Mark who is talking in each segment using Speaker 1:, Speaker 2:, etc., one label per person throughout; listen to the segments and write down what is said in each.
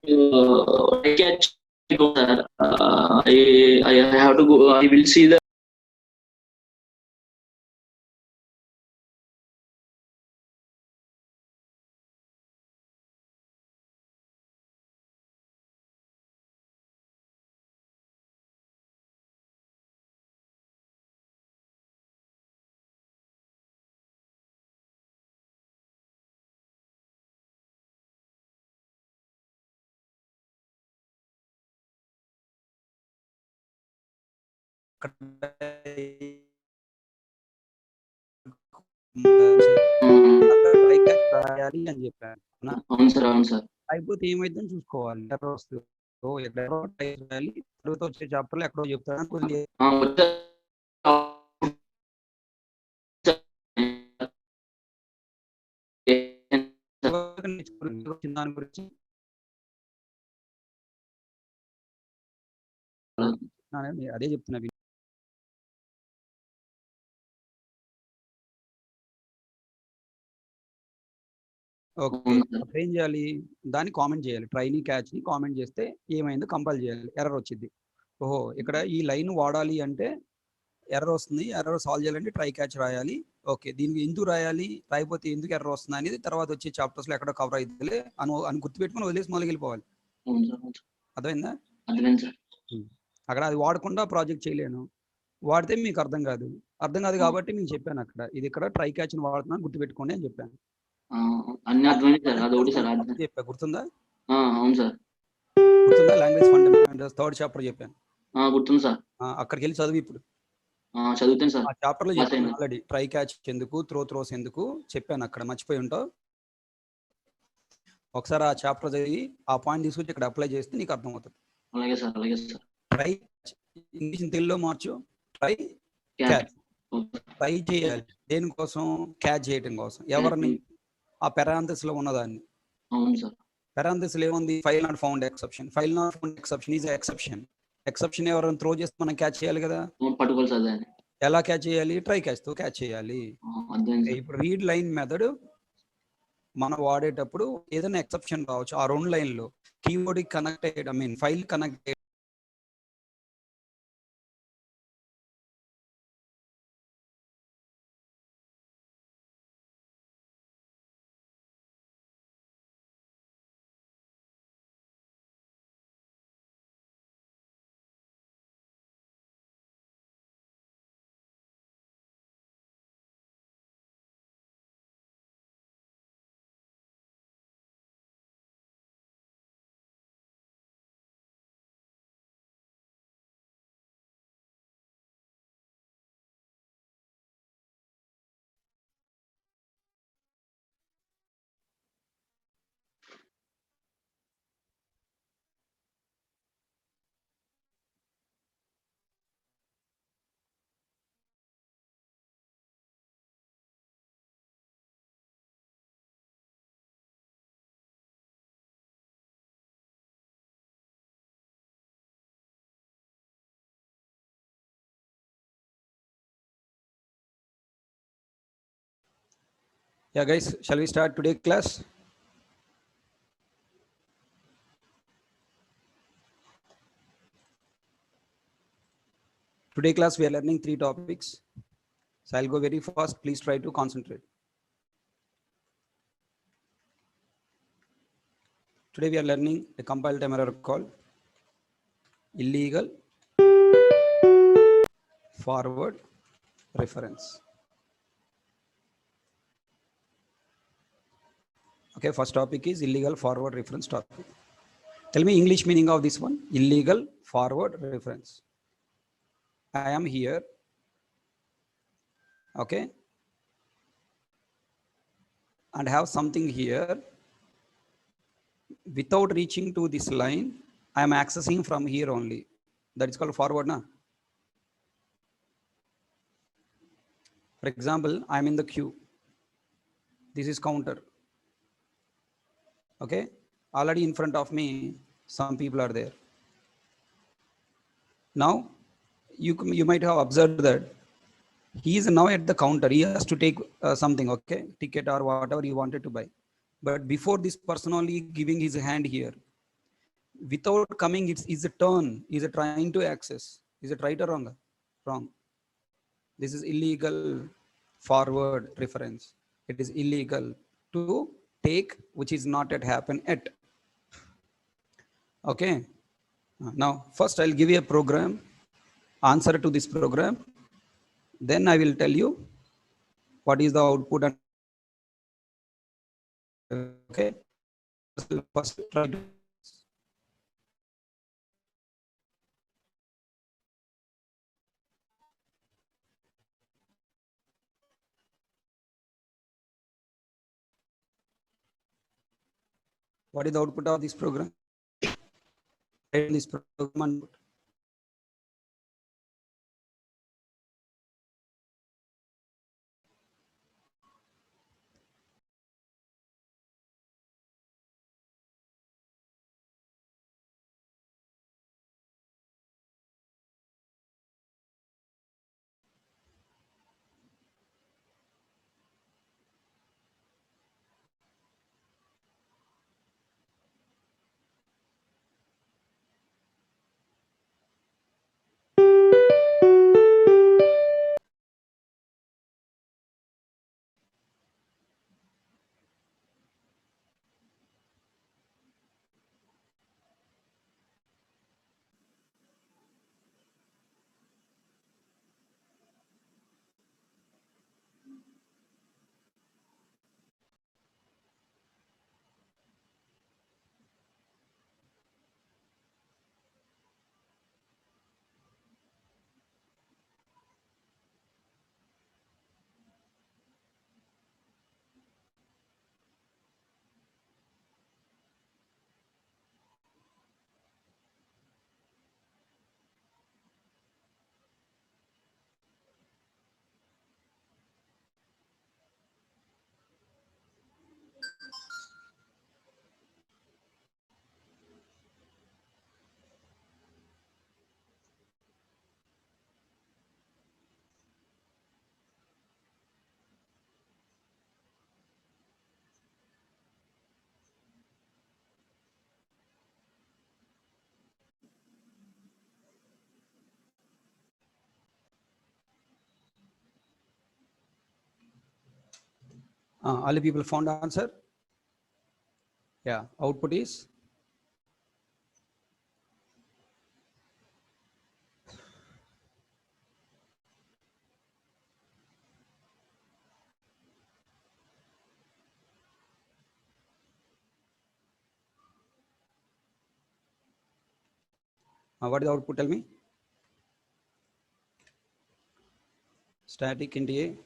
Speaker 1: I catch go, sir. I have to go. I will see the.
Speaker 2: Try catch రాయాలి అని చెప్పాను.
Speaker 1: అవును sir, అవును సార్.
Speaker 2: అయిపోతే ఏమైందని చూసుకోవాలి. ఎర్రర్ వస్తుంది. ఎక్కడో ట్రై రాయాలి, తర్వాత వచ్చే చాప్టర్లో ఎక్కడో చెప్తాను కొద్దిగా దాని గురించి అదే చెప్తున్నా. ఓకే, అప్పుడు ఏం చేయాలి? దాన్ని కామెంట్ చేయాలి. ట్రైని క్యాచ్ని కామెంట్ చేస్తే ఏమైందో కంపైల్ చేయాలి. ఎర్రర్ వచ్చింది. ఓహో, ఇక్కడ ఈ లైన్ వాడాలి అంటే ఎర్రర్ వస్తుంది. ఎర్రర్ సాల్వ్ చేయాలంటే ట్రై క్యాచ్ రాయాలి. ఓకే, దీనికి ఎందుకు రాయాలి, రాయిపోతే ఎందుకు ఎర్రర్ వస్తుంది అనేది తర్వాత వచ్చే చాప్టర్స్లో ఎక్కడో కవర్ అవుతుందిలే అని గుర్తుపెట్టుకుని వదిలేసి మొదలు వెళ్ళిపోవాలి. అర్థమైందా? అక్కడ అది వాడకుండా ప్రాజెక్ట్ చేయలేను. వాడితే మీకు అర్థం కాదు కాబట్టి మీకు చెప్పాను అక్కడ, ఇది ఇక్కడ ట్రై క్యాచ్ని వాడుతున్నాను గుర్తుపెట్టుకోండి అని చెప్పాను. చెప్పా, గుర్తుందా?
Speaker 1: అవును సార్,
Speaker 2: గుర్తుందా? లాంగ్వేజ్ ఫండమెంటల్స్ థర్డ్ చాప్టర్ చెప్పాను.
Speaker 1: గుర్తుంది సార్.
Speaker 2: అక్కడికి వెళ్ళి చదువు ఇప్పుడు.
Speaker 1: చదువుతాను సార్.
Speaker 2: ఆ చాప్టర్లో చెప్పాను ఆల్రెడీ. ట్రై క్యాచ్ ఎందుకు, త్రోస్ ఎందుకు చెప్పాను అక్కడ, మర్చిపోయి ఉంటావు. ఒకసారి ఆ చాప్టర్ చదివి ఆ పాయింట్ తీసుకొచ్చి ఇక్కడ అప్లై చేస్తే నీకు అర్థమవుతుంది.
Speaker 1: అలాగే సార్, అలాగే సార్.
Speaker 2: ట్రై ఇంగ్లీష్ తెలుగులో మార్చు. Try catch. ట్రై చేయాలి దేనికోసం? క్యాచ్ చేయడం కోసం. ఎవరిని? ఆ పెరాంథసిస్ లో ఉన్నదాన్ని.
Speaker 1: అవును సార్.
Speaker 2: పెరాంథసిస్ లో ఏముంది? File not found exception. File not found exception is exception. Exception ఎవరైనా త్రో చేస్తే మనం క్యాచ్ చేయాలి కదా.
Speaker 1: పట్టుకోవాలి సార్.
Speaker 2: ఎలా క్యాచ్ చేయాలి? ట్రై క్యాచ్ తో క్యాచ్ చేయాలి. ఇప్పుడు రీడ్ లైన్ మెథడ్ మనం వాడేటప్పుడు ఏదైనా ఎక్సెప్షన్ రావచ్చు. ఆ 2 లైన్లో కీవర్డ్ కనెక్ట్ అయ్యడం, ఫైల్ కనెక్ట్ అయ్యడం. Yeah guys, shall we start today class? Today class we are learning 3 topics. So I'll go very fast. Please try to concentrate. Today we are learning a compile time error called illegal forward reference. Okay, first topic is illegal forward reference topic. Tell me English meaning of this one. Illegal forward reference. I am here. Okay, and have something here. Without reaching to this line, I am accessing from here only. That is called forward, na? For example, I am in the queue. This is counter. Okay, already in front of me some people are there. Now you might have observed that he is now at the counter. He has to take something, okay, ticket or whatever he wanted to buy. But before this person only giving his hand here, without coming, is a turn, is it trying to access, is it right or wrong? Wrong. This is illegal forward reference. It is illegal to take which is not yet happened yet. Okay. Now first I'll give you a program answer to this program, then I will tell you what is the output. And okay, first try to what is the output of this program. Write this program and all the people found the answer. Yeah, output is what is the output, tell me. Static int a,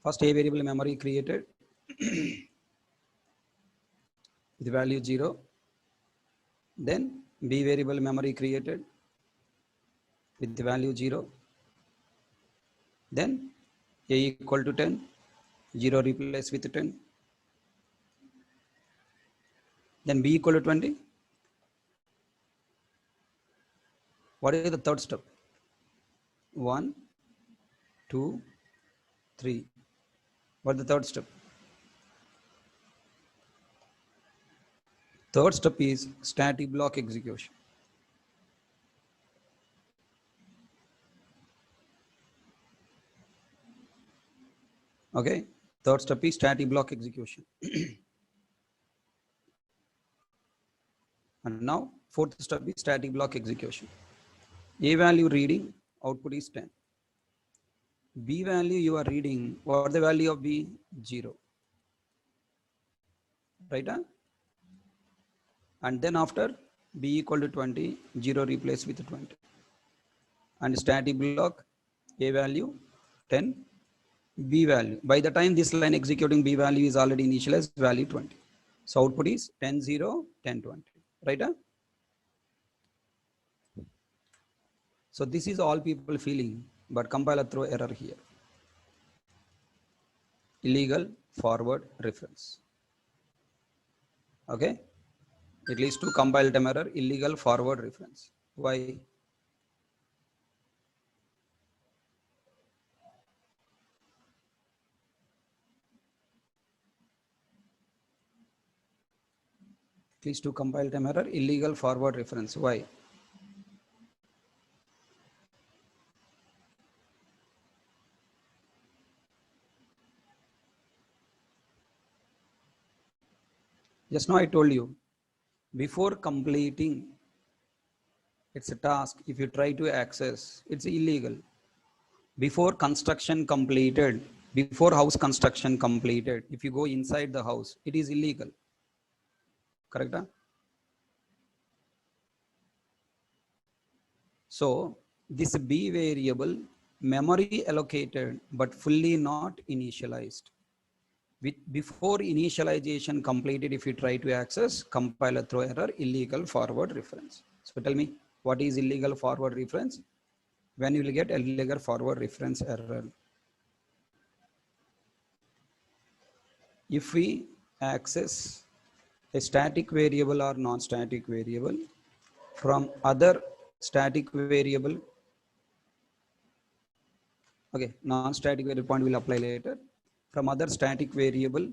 Speaker 2: first a variable memory created with value 0, then b variable memory created with the value 0, then a equal to 10, 0 replaced with 10, then b equal to 20. What is the third step? 1, 2, 3. What is the third step? Third step is static block execution. Okay, third step is static block execution. And now fourth step is static block execution. A value reading, output is 10. B value you are reading, what is the value of B? 0. Right? Huh? And then after B equal to 20, 0 replaced with 20. And static block, A value 10, B value. By the time this line executing, B value is already initialized value 20. So output is 10, 0, 10, 20. Right? Huh? So this is all people feeling, but compiler throw error here. Illegal forward reference. Okay? It leads to compile time error, illegal forward reference. Why? Please to compile time error, illegal forward reference. Why? Just now I told you, before completing it's a task, if you try to access, it's illegal. Before construction completed, before house construction completed, if you go inside the house, it is illegal. Correct? Huh? So this B variable, memory allocated but fully not initialized. Before initialization completed, if you try to access, compiler throw error, illegal forward reference. So tell me, what is illegal forward reference? When you will get illegal forward reference error? If we access a static variable or non-static variable from other static variable, okay, non-static variable point will apply later, from other static variable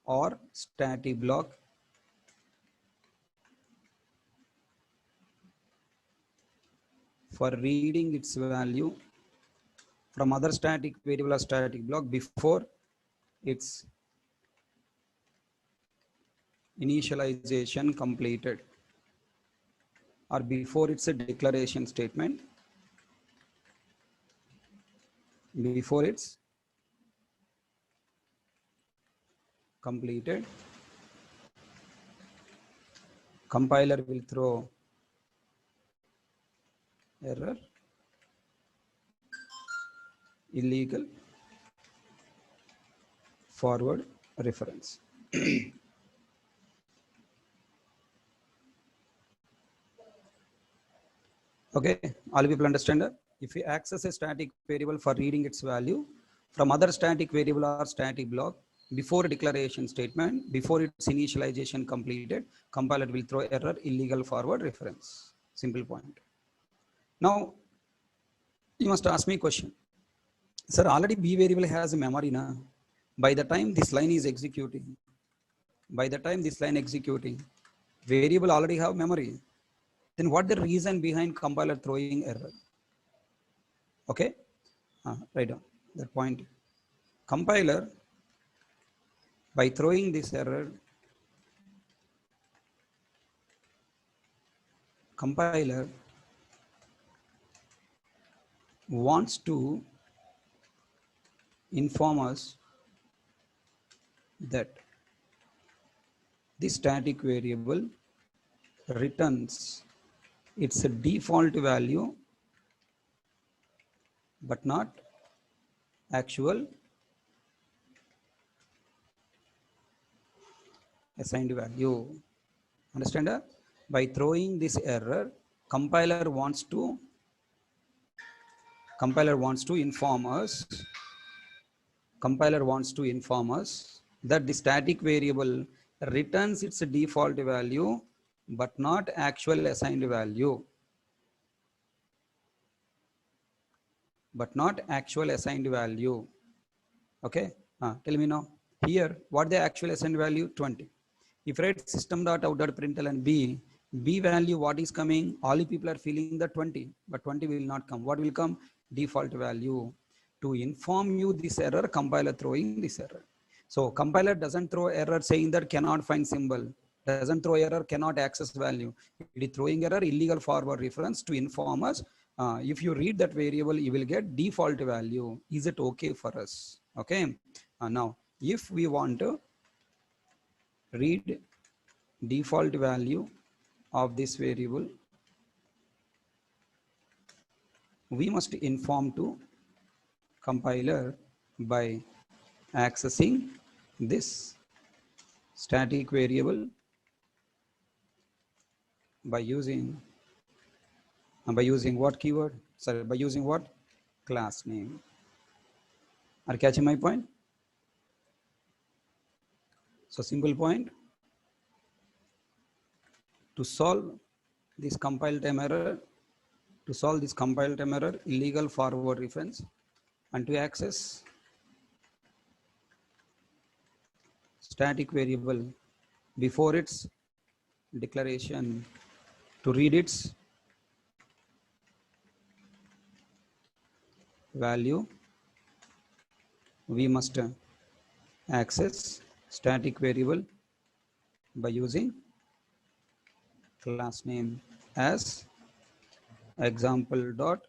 Speaker 2: or static block, for reading its value from other static variable or static block before its initialization completed or before it's a declaration statement, before it's completed, compiler will throw error, illegal forward reference. Okay, all people understand that? If we access a static variable for reading its value from other static variable or static block before declaration statement, before its initialization completed, compiler will throw error, illegal forward reference. Simple point. Now, you must ask me a question. Sir, already B variable has a memory now. By the time this line is executing, variable already have memory. Then what the reason behind compiler throwing error? Okay, write down that point. Compiler, by throwing this error, compiler wants to inform us that this static variable returns its default value but not actual assigned value. Understand that? By throwing this error, compiler wants to inform us that the static variable returns its default value but not actual assigned value. Okay, tell me now. Here, what the actual assigned value? 20. If write system.out.println B value, what is coming? All the people are feeling the 20, but 20 will not come. What will come? Default value. To inform you this error, compiler throwing this error. So compiler doesn't throw error saying that cannot find symbol, doesn't throw error cannot access value. It is throwing error, illegal forward reference, to inform us. If you read that variable, you will get default value. Is it okay for us? Okay. Now, if we want to read default value of this variable, we must inform to compiler by accessing this static variable by using what keyword? Sorry, by using what? Class name. Are you catching my point? So simple point. To solve this compile time error, illegal forward reference, and to access static variable before its declaration to read its value, we must access static variable by using class name as example dot.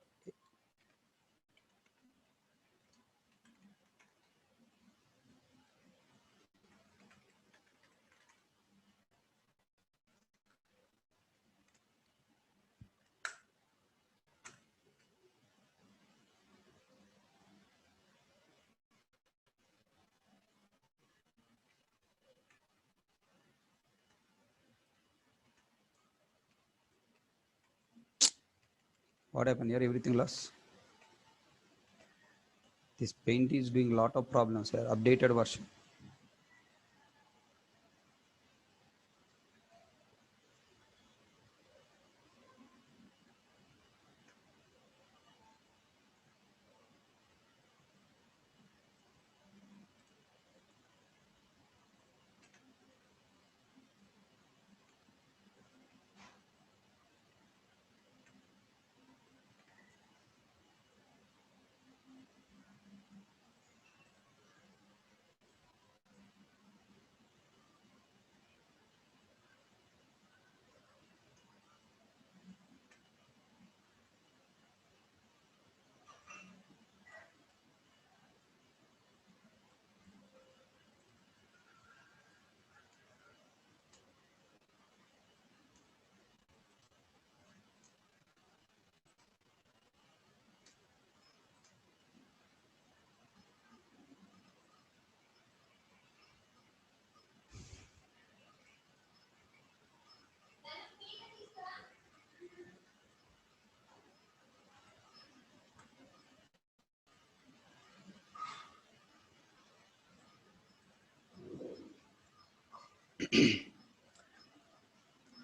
Speaker 2: What happened here? Everything lost. This paint is doing a lot of problems here. Updated version.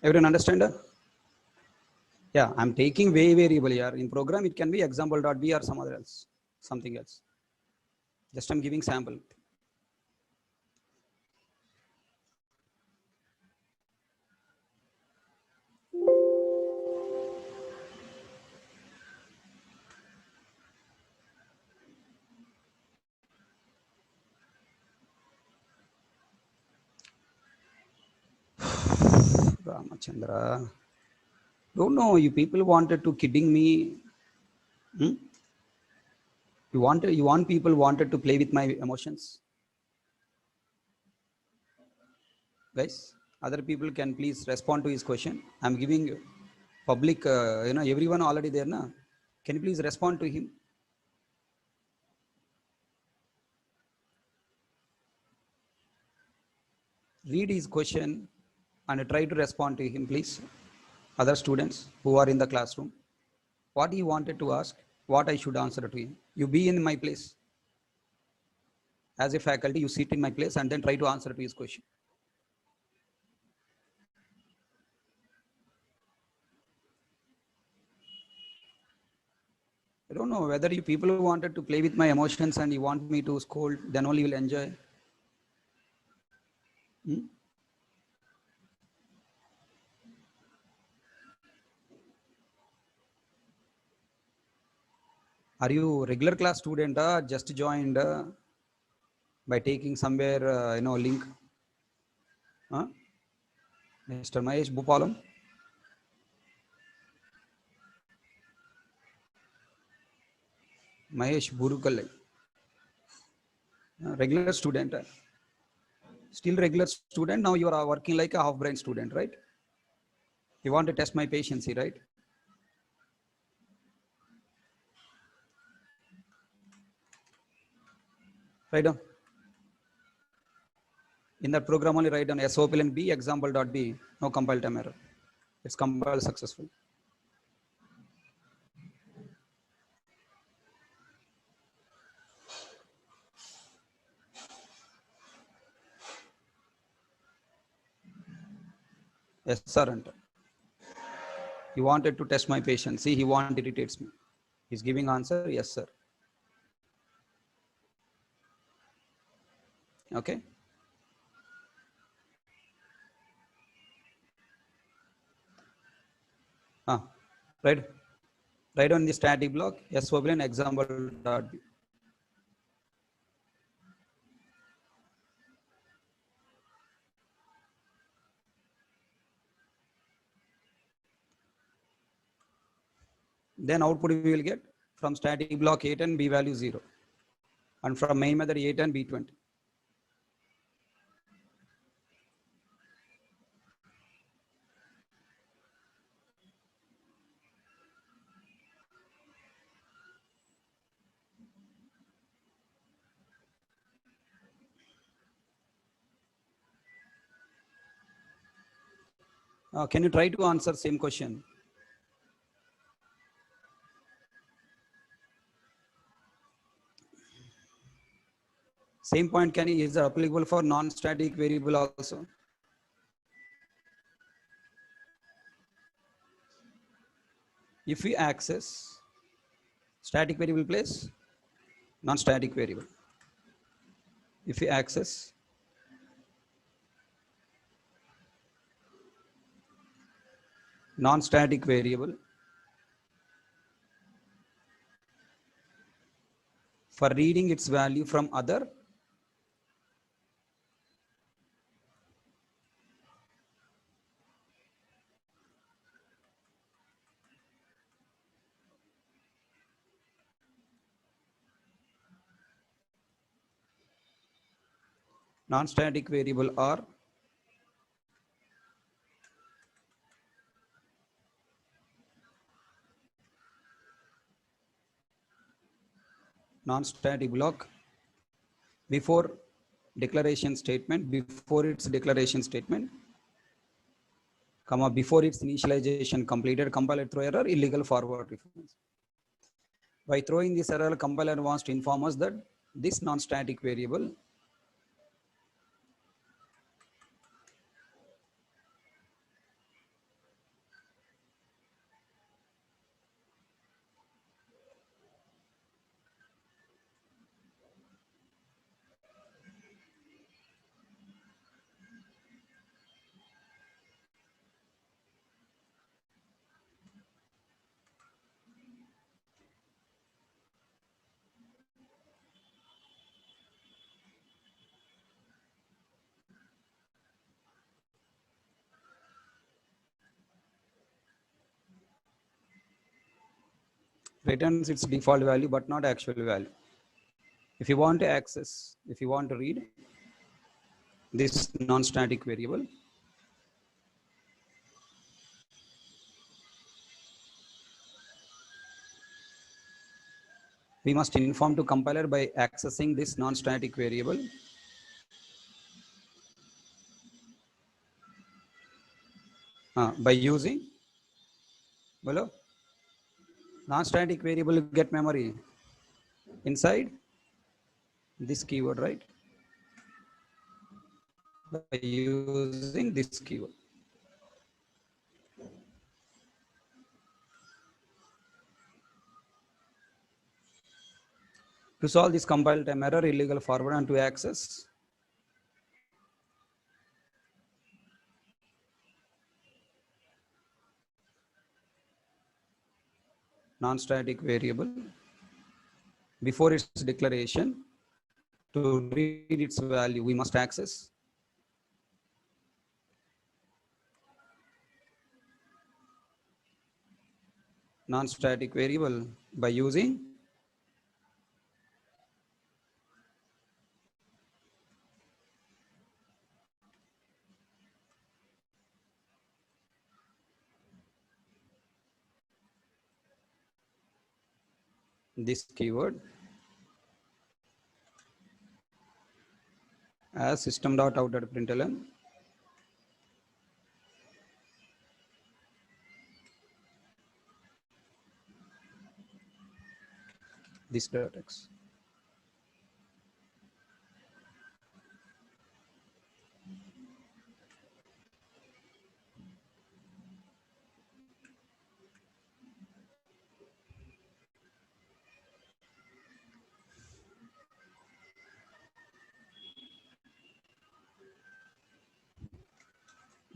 Speaker 2: Everyone understand? Yeah, I'm taking variable here. In program, it can be example.b or some other else, something else. Just I'm giving sample. Ramachandra. Don't know, you people wanted to kidding me. Hmm? You want people wanted to play with my emotions. Guys, other people can please respond to his question. I'm giving public, everyone already there, na? Can you please respond to him? Read his question and try to respond to him, please. Other students who are in the classroom, what he wanted to ask, what I should answer to him. You be in my place. As a faculty, you sit in my place and then try to answer to his question. I don't know whether you people wanted to play with my emotions and you want me to scold, then only you will enjoy. Hmm? Are you regular class student? Just joined by taking somewhere, link? Mr. Mahesh Bhupalam? Mahesh Burukallai. Regular student. Still regular student. Now you are working like a half-brain student, right? You want to test my patience, right? Write down. In that program only write down SOPLN B example.b. No compile time error. It's compiled successful. Yes, sir. Enter. He wanted to test my patience. See, he irritates me. He's giving answer, yes, sir. Okay. Write on the static block SOBLIN example.b. Then output we will get from static block A10 b value 0, and from main method A10 b20. Can you try to answer same question? Same point is applicable for non-static variable also. If we access static variable place non-static variable, if we access non-static variable for reading its value from other non-static variable or non-static block before declaration statement, before its declaration statement, comma, before its initialization completed, compiler throw error, illegal forward reference. By throwing this error, compiler wants to inform us that this non-static variable returns its default value but not actual value. If you want to access, if you want to read this non-static variable, we must inform to compiler by accessing this non-static variable by using non-static variable get memory inside this keyword, right? By using this keyword. To solve this compile time error, illegal forward, and to access non-static variable before its declaration, to read its value, we must access non-static variable by using this keyword as system.out.println this .x.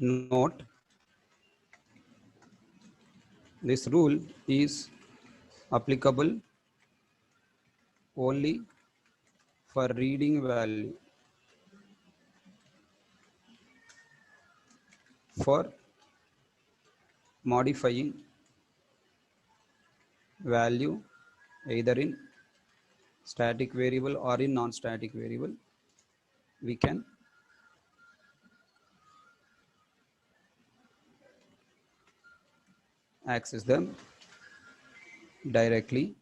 Speaker 2: Note, This rule is applicable only for reading value. For modifying value either in static variable or in non-static variable, we can access them directly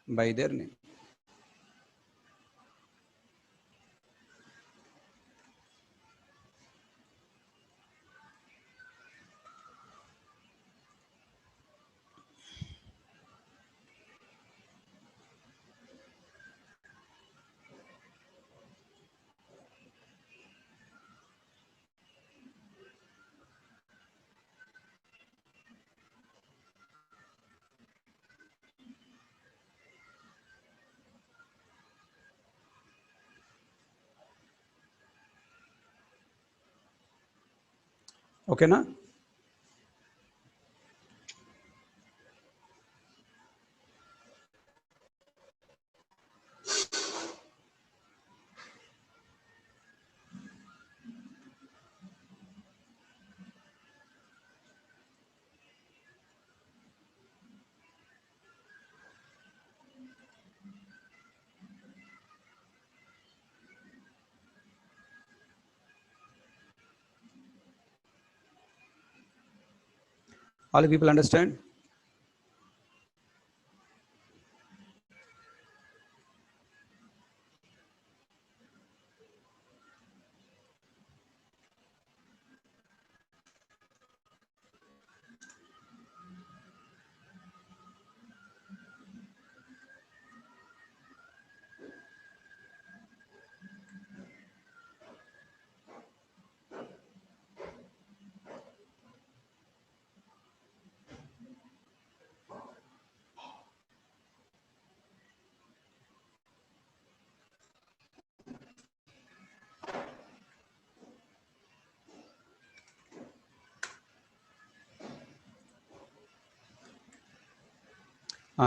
Speaker 2: by their name. Okay, na? All people understand?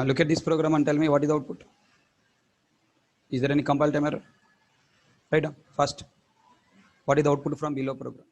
Speaker 2: Look at this program and tell me what is the output. Is there any compile time error? Write down first. What is the output from below program?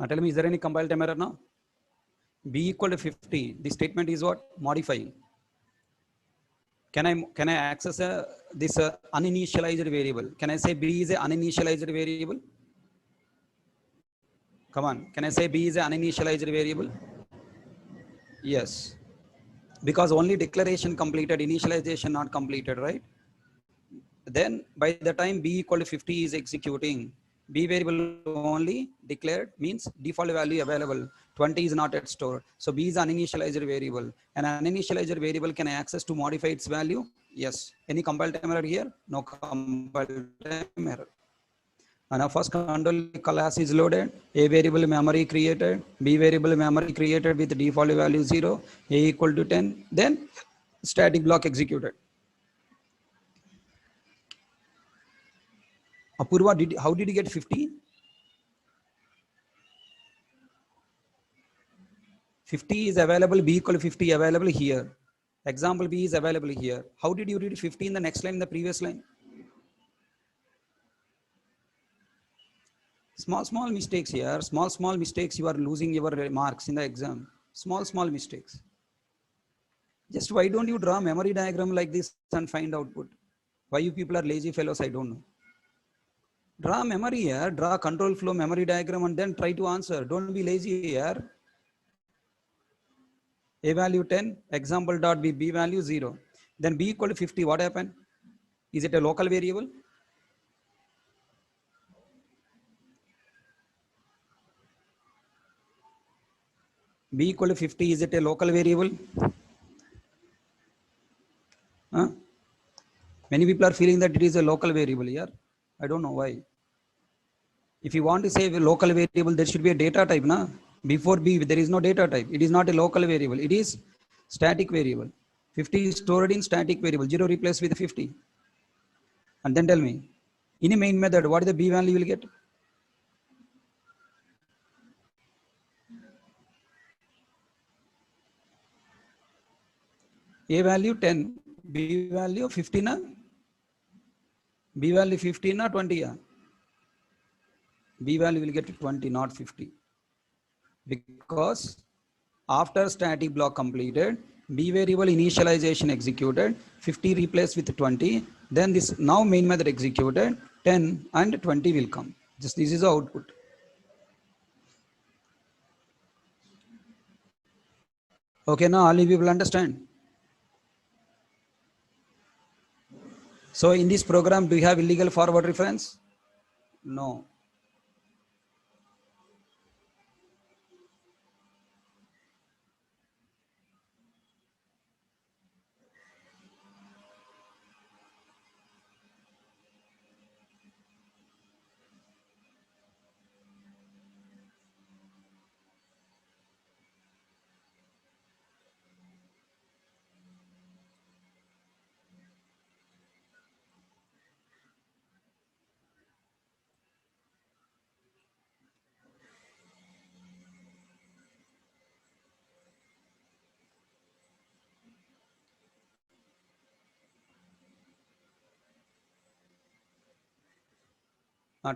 Speaker 2: Tell me, is there any compile time error now? B equal to 50. The statement is what? Modifying. Can I access this uninitialized variable? Can I say B is an uninitialized variable? Come on. Can I say B is an uninitialized variable? Yes. Because only declaration completed, initialization not completed, right? Then by the time B equal to 50 is executing, B variable only declared means default value available. 20 is not yet stored. So B is an uninitialized variable. An uninitialized variable can access to modify its value? Yes. Any compile time error here? No compile time error. And our first control class is loaded. A variable memory created. B variable memory created with default value 0. A equal to 10. Then static block executed. Apurva, how did you get 50? 50 is available, B equal to 50 available here. Example B is available here. How did you read 50 in the next line, in the previous line? Small mistakes here. Small mistakes, you are losing your marks in the exam. Small mistakes. Just why don't you draw memory diagram like this and find output? Why you people are lazy fellows, I don't know. Draw memory here, draw control flow memory diagram and then try to answer. Don't be lazy here. A value 10, example dot B value 0. Then B equal to 50, what happened? Is it a local variable? B equal to 50, is it a local variable? Huh? Many people are feeling that it is a local variable here. I don't know why. If you want to say a local variable, there should be a data type. Na? Before B, there is no data type. It is not a local variable. It is static variable. 50 is stored in static variable. 0 replaced with 50. And then tell me, in a main method, what is the B value you will get? A value 10, B value 15, B value 15 or 20. B value will get 20, not 50. Because after static block completed, B variable initialization executed, 50 replaced with 20, then this now main method executed, 10 and 20 will come. This is the output. Okay, now all you people understand. So in this program, do you have illegal forward reference? No.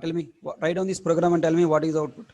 Speaker 2: Tell me, write down this program and tell me what is the output.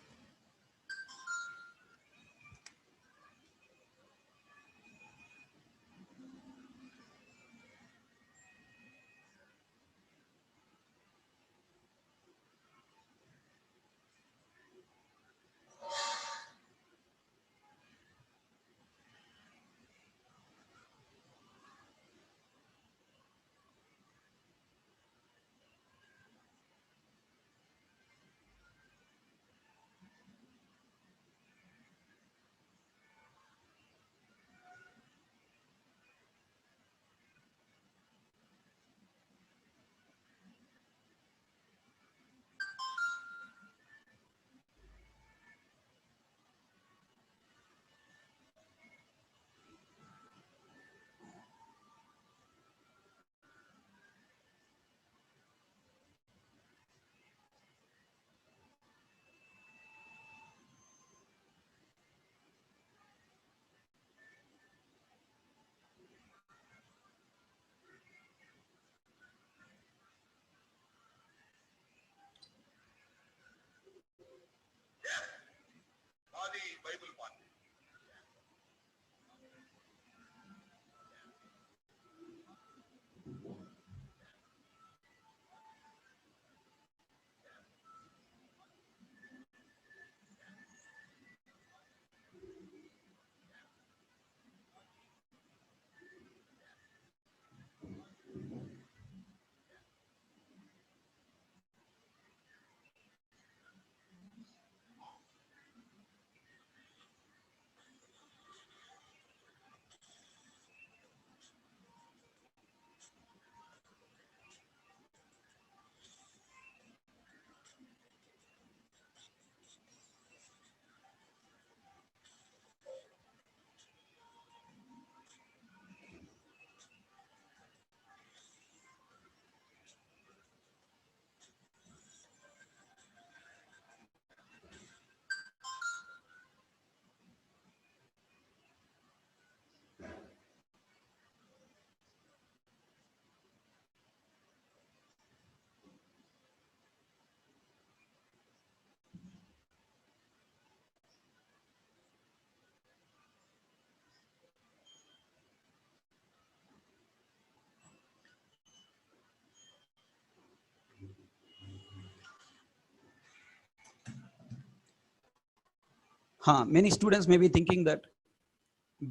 Speaker 2: Many students may be thinking that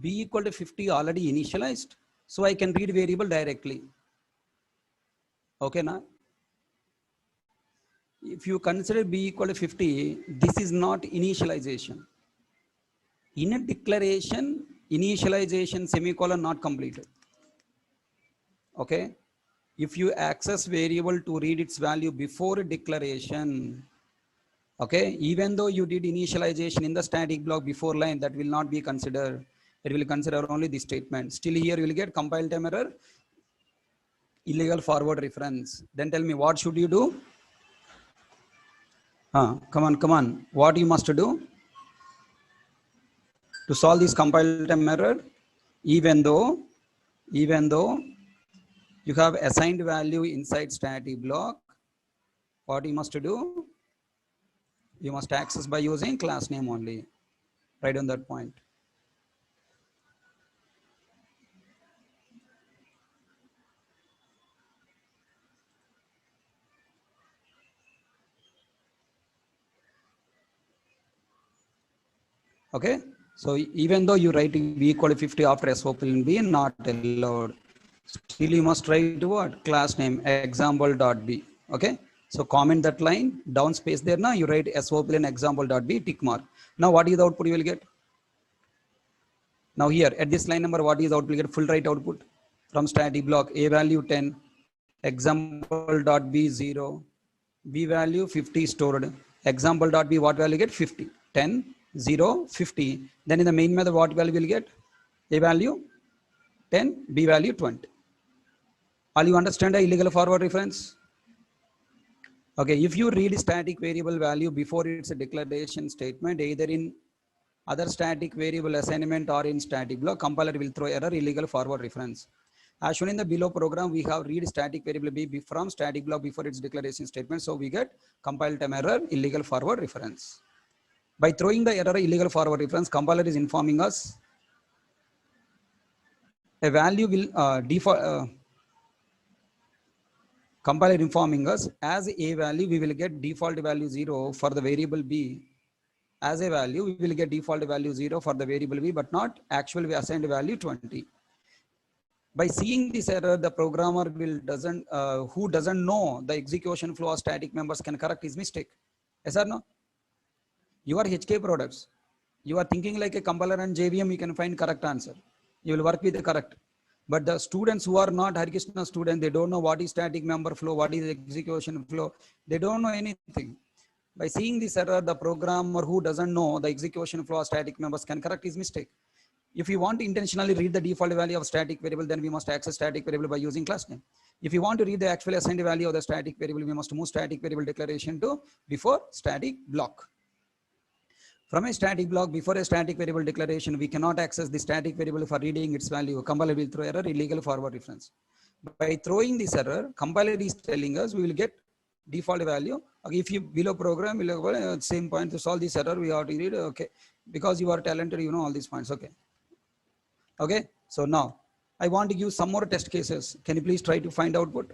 Speaker 2: b equal to 50 already initialized, so I can read variable directly. Okay, now if you consider b equal to 50, this is not initialization. In a declaration, initialization semicolon not completed. Okay, if you access variable to read its value before a declaration, okay, even though you did initialization in the static block before line, that will not be considered. It will consider only the statement. Still here you will get compile time error, illegal forward reference. Then tell me, what should you do? Come on. What you must do to solve this compile time error? Even though you have assigned value inside static block, what you must do? You must access by using class name only. Right on that point. Okay, so even though you write v equal to 50 after SOP will be not allowed, still you must write what? Class name example.b. Okay, so comment that line, down space there, now you write SOP and example.b, tick mark. Now what is the output you will get? Now here at this line number, what is the output? You get full right output from static block. A value 10, example.b 0, b value 50 stored. Example.b what value get? 50. 10, 0, 50. Then in the main method, what value will get? A value 10, b value 20. All you understand the illegal forward reference? Okay, if you read static variable value before it's a declaration statement, either in other static variable assignment or in static block, compiler will throw error illegal forward reference. As shown in the below program, we have read static variable b from static block before its declaration statement. So we get compile time error, illegal forward reference. By throwing the error illegal forward reference, compiler is informing us a value will default. Compiler informing us as a value we will get default value 0 for the variable b. As a value we will get default value 0 for the variable b, but not actually assigned value 20. By seeing this error, the programmer will who doesn't know the execution flow of static members can correct his mistake. Yes or no? You are HK products. You are thinking like a compiler and JVM, you can find correct answer. You will work with the correct. But the students who are not Hare Krishna students, they don't know what is static member flow, what is execution flow. They don't know anything. By seeing this error, the programmer who doesn't know the execution flow of static members can correct his mistake. If you want to intentionally read the default value of static variable, then we must access static variable by using class name. If you want to read the actual assigned value of the static variable, we must move static variable declaration to before static block. From a static block, before a static variable declaration, we cannot access the static variable for reading its value. Compiler will throw error, illegal forward reference. By throwing this error, compiler is telling us we will get default value. Okay, if you below program, same point to solve this error, we have to read, okay, because you are talented, you know all these points, okay. Okay, so now I want to give some more test cases. Can you please try to find output?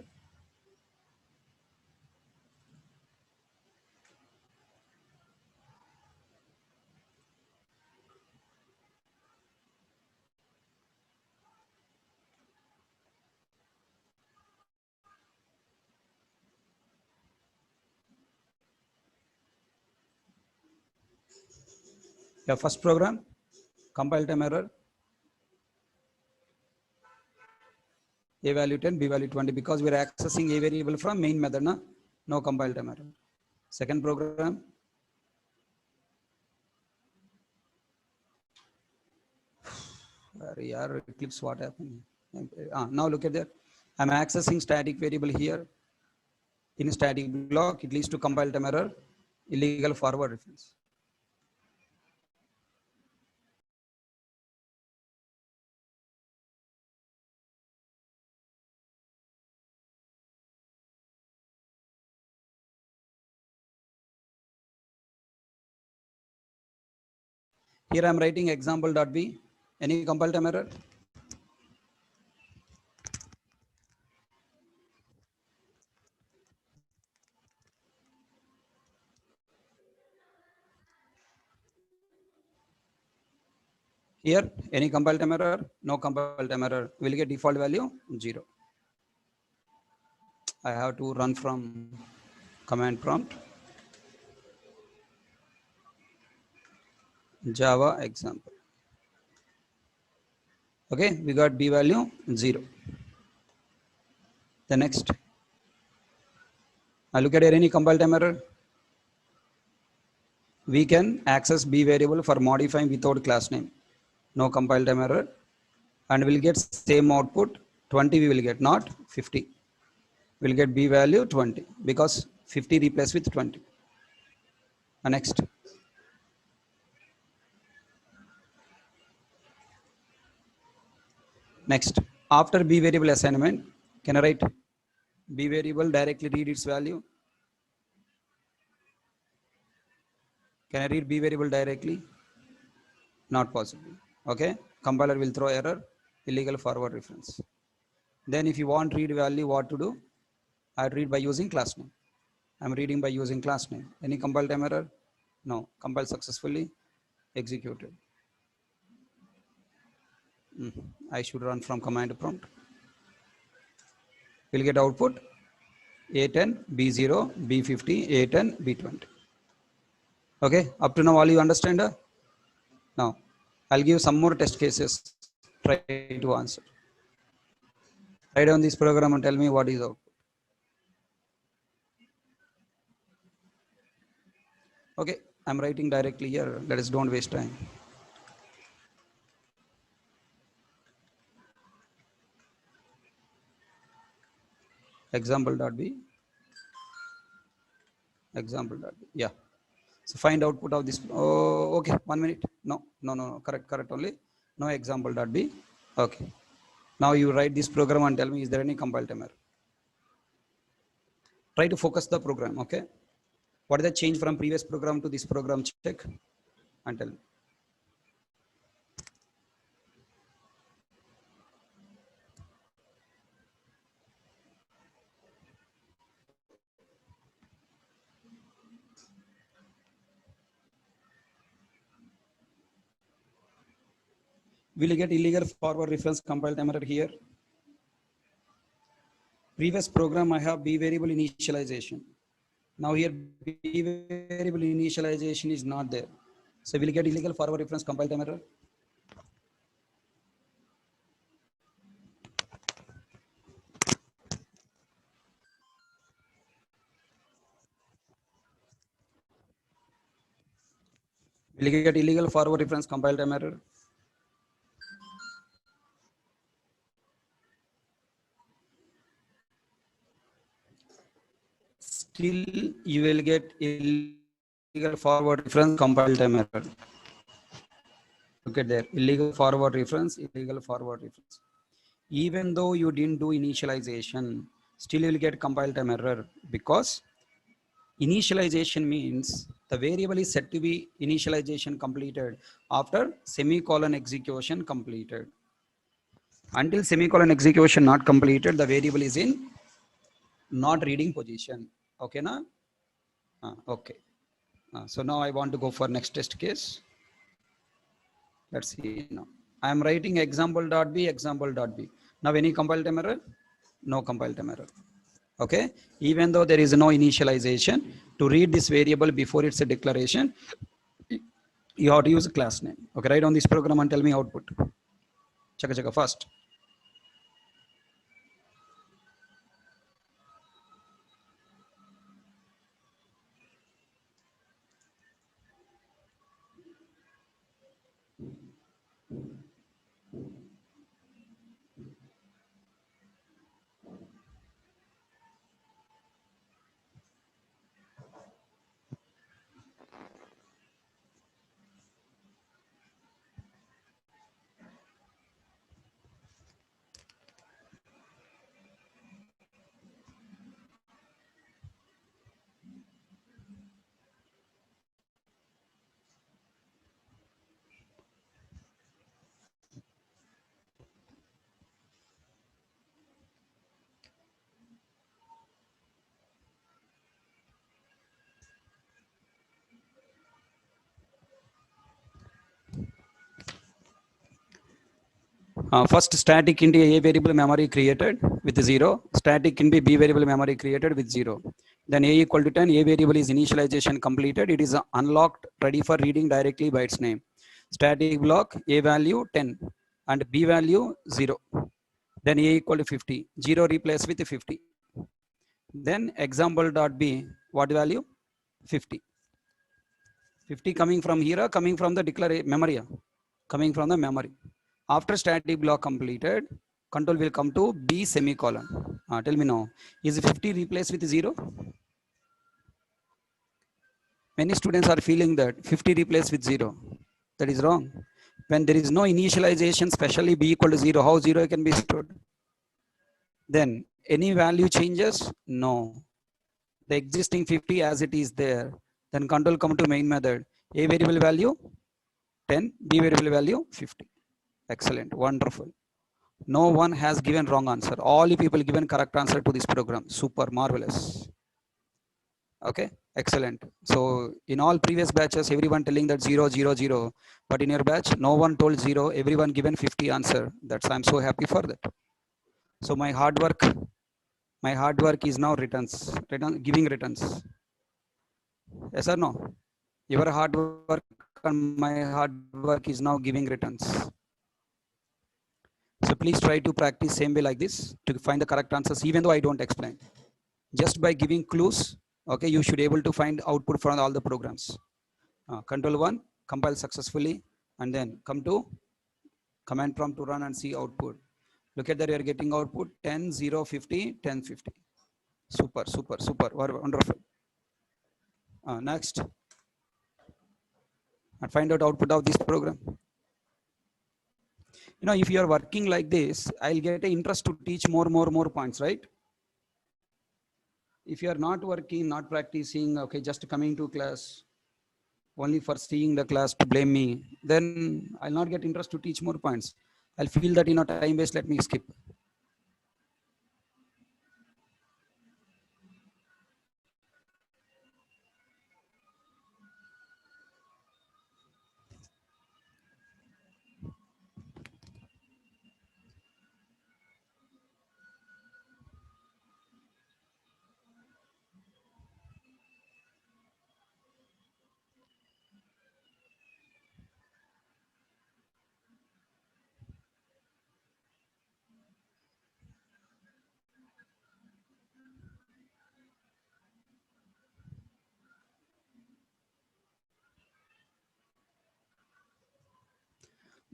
Speaker 2: Yeah, first program, compile time error. A value 10, B value 20, because we are accessing a variable from main method, no compile time error. Second program, Eclipse, what happened? Now look at that. I'm accessing static variable here in static block. It leads to compile time error, illegal forward reference. Here I'm writing example.b. Any compile time error? Here, any compile time error, no compile time error, will get default value 0. I have to run from command prompt. Java example. Okay, we got b value 0. The next, I look at here, any compile time error. We can access b variable for modifying without class name. No compile time error. And we'll get same output 20 we will get, not 50. We'll get b value 20 because 50 replaced with 20. Next. Next, after b variable assignment, can I write b variable directly read its value? Can I read b variable directly? Not possible. Okay, compiler will throw error, illegal forward reference. Then if you want read value, what to do? I read by using class name. I'm reading by using class name. Any compile time error? No, compile successfully, executed. I should run from command prompt. We'll get output A10, B0, B50, A10, B20. Okay, up to now all you understand? Now, I'll give some more test cases. Try to answer. Write down this program and tell me what is output. Okay, I'm writing directly here. Let us don't waste time. Example.b. Example.b. Yeah. So find output of this. Oh, okay. 1 minute. No. Correct only. No example.b. Okay. Now you write this program and tell me, is there any compile time error? Try to focus the program. Okay. What is the change from previous program to this program? Check and tell me. Will you get illegal forward reference compile time error here? Previous program I have b variable initialization. Now here b variable initialization is not there. So will you get illegal forward reference compile time error? Will you get illegal forward reference compile time error? Still you will get illegal forward reference compile time error. Look at there, illegal forward reference. Even though you didn't do initialization, still you will get compile time error, because initialization means the variable is set to be initialization completed after semicolon execution completed. Until semicolon execution not completed, the variable is in not reading position. Okay, na? Okay. So now I want to go for next test case. Let's see now. I am writing example.b. Now any compile time error? No compile time error. Okay, even though there is no initialization, to read this variable before it's a declaration, you have to use a class name. Okay, write on this program and tell me output. Chaka fast. First, static int A variable memory created with 0. Static int B variable memory created with 0. Then A equal to 10, A variable is initialization completed. It is unlocked, ready for reading directly by its name. Static block, A value 10 and B value 0. Then A equal to 50. 0 replaced with 50. Then example.b, what value? 50. 50 coming from here, coming from the declaration memory, coming from the memory. After static block completed, control will come to B semicolon. Tell me now, is 50 replaced with 0? Many students are feeling that 50 replaced with 0. That is wrong. When there is no initialization, especially B equal to 0, how 0 can be stored? Then any value changes? No. The existing 50 as it is there. Then control come to main method. A variable value 10, B variable value 50. Excellent, wonderful. No one has given wrong answer. All you people given correct answer to this program. Super, marvelous. Okay, excellent. So in all previous batches, everyone telling that 0, 0, 0. But in your batch, no one told 0. Everyone given 50 answer. That's I'm so happy for that. So my hard work is now giving returns. Yes or no? Your hard work and my hard work is now giving returns. So please try to practice same way like this to find the correct answers, even though I don't explain. Just by giving clues, okay, you should able to find output from all the programs. Control 1, compile successfully, and then come to command prompt to run and see output. Look at that, you are getting output 10, 0, 50, 10, 50. Super, super, super, wonderful. Next, and find out output of this program. You know, if you are working like this, I'll get an interest to teach more points, right? If you are not working, not practicing, okay, just coming to class, only for seeing the class to blame me, then I'll not get interest to teach more points. I'll feel that, you know, time waste, let me skip.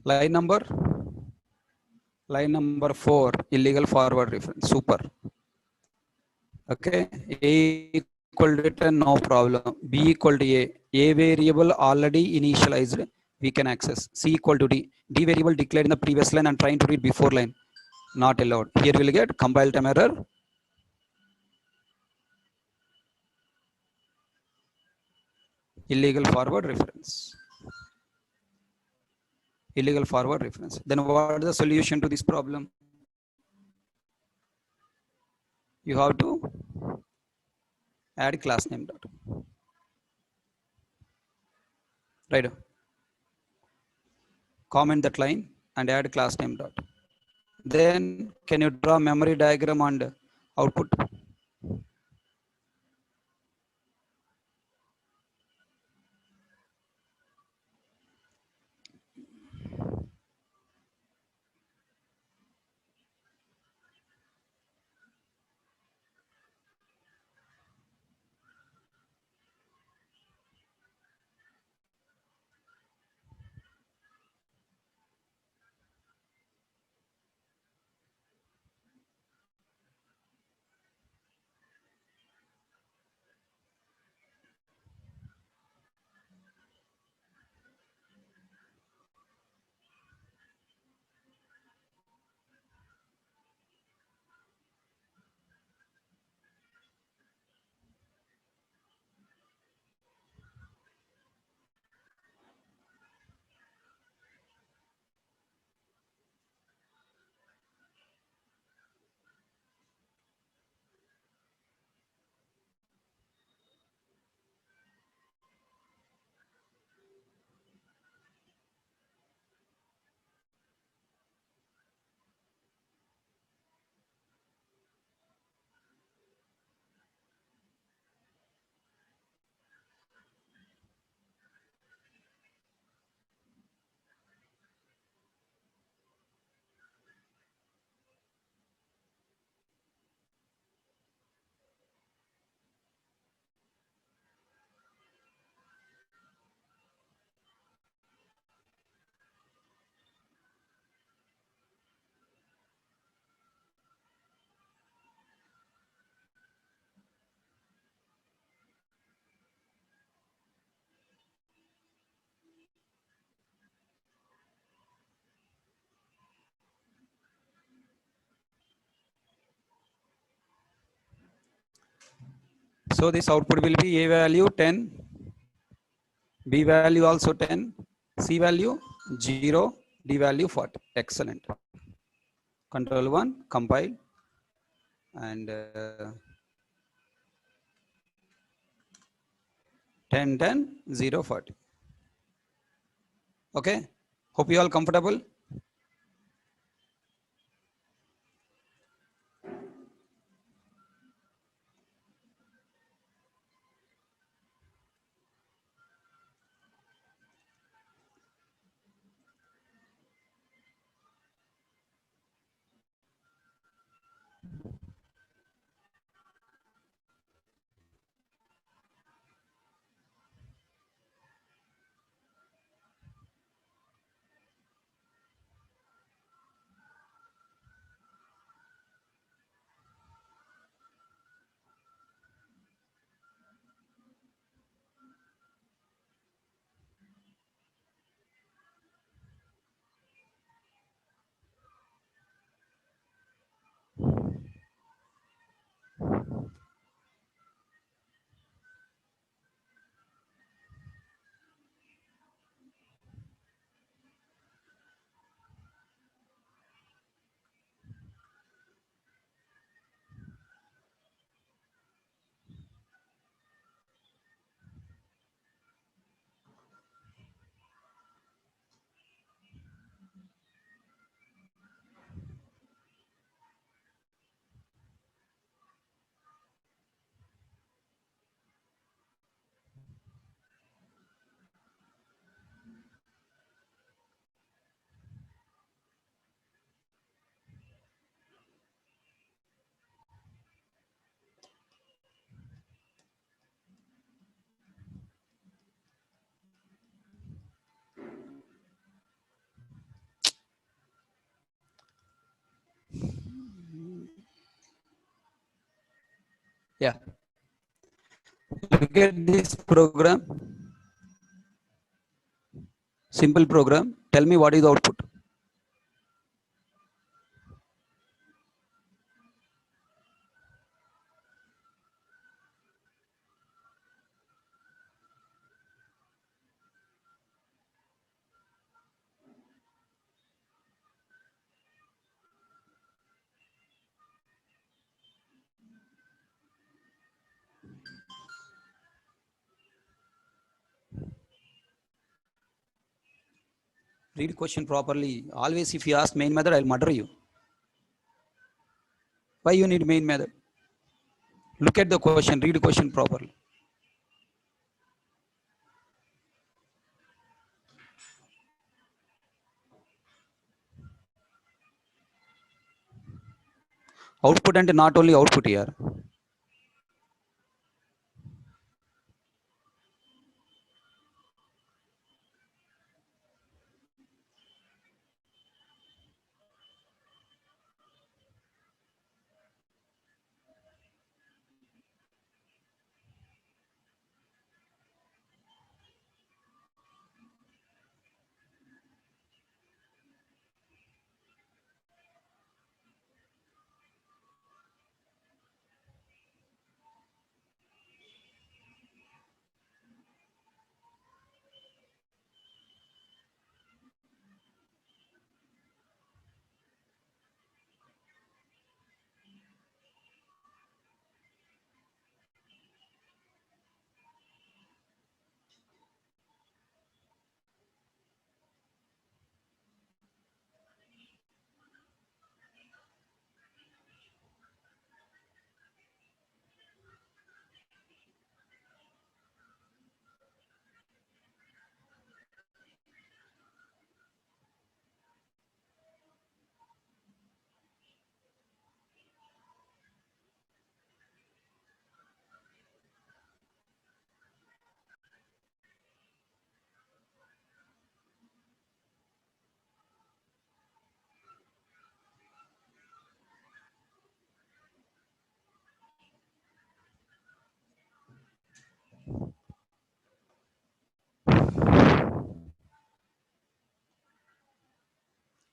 Speaker 2: Line number 4, illegal forward reference. Super. Okay, A equal to 10, no problem. B equal to A. A variable already initialized, we can access. C equal to D. D variable declared in the previous line and trying to read before line, not allowed. Here we'll get compile time error. Illegal forward reference. Illegal forward reference. Then what is the solution to this problem? You have to add class name dot. Right. Comment that line and add class name dot. Then can you draw memory diagram and output? So this output will be A value 10, B value also 10, C value 0, D value 40. Excellent. Control 1, compile, and 10, 10, 0, 40. Okay. Hope you all comfortable. Yeah. Look at this program. Simple program. Tell me what is the output. Read question properly. Always if you ask main method, I'll murder you. Why you need main method? Look at the question, read the question properly. Output and not only output here.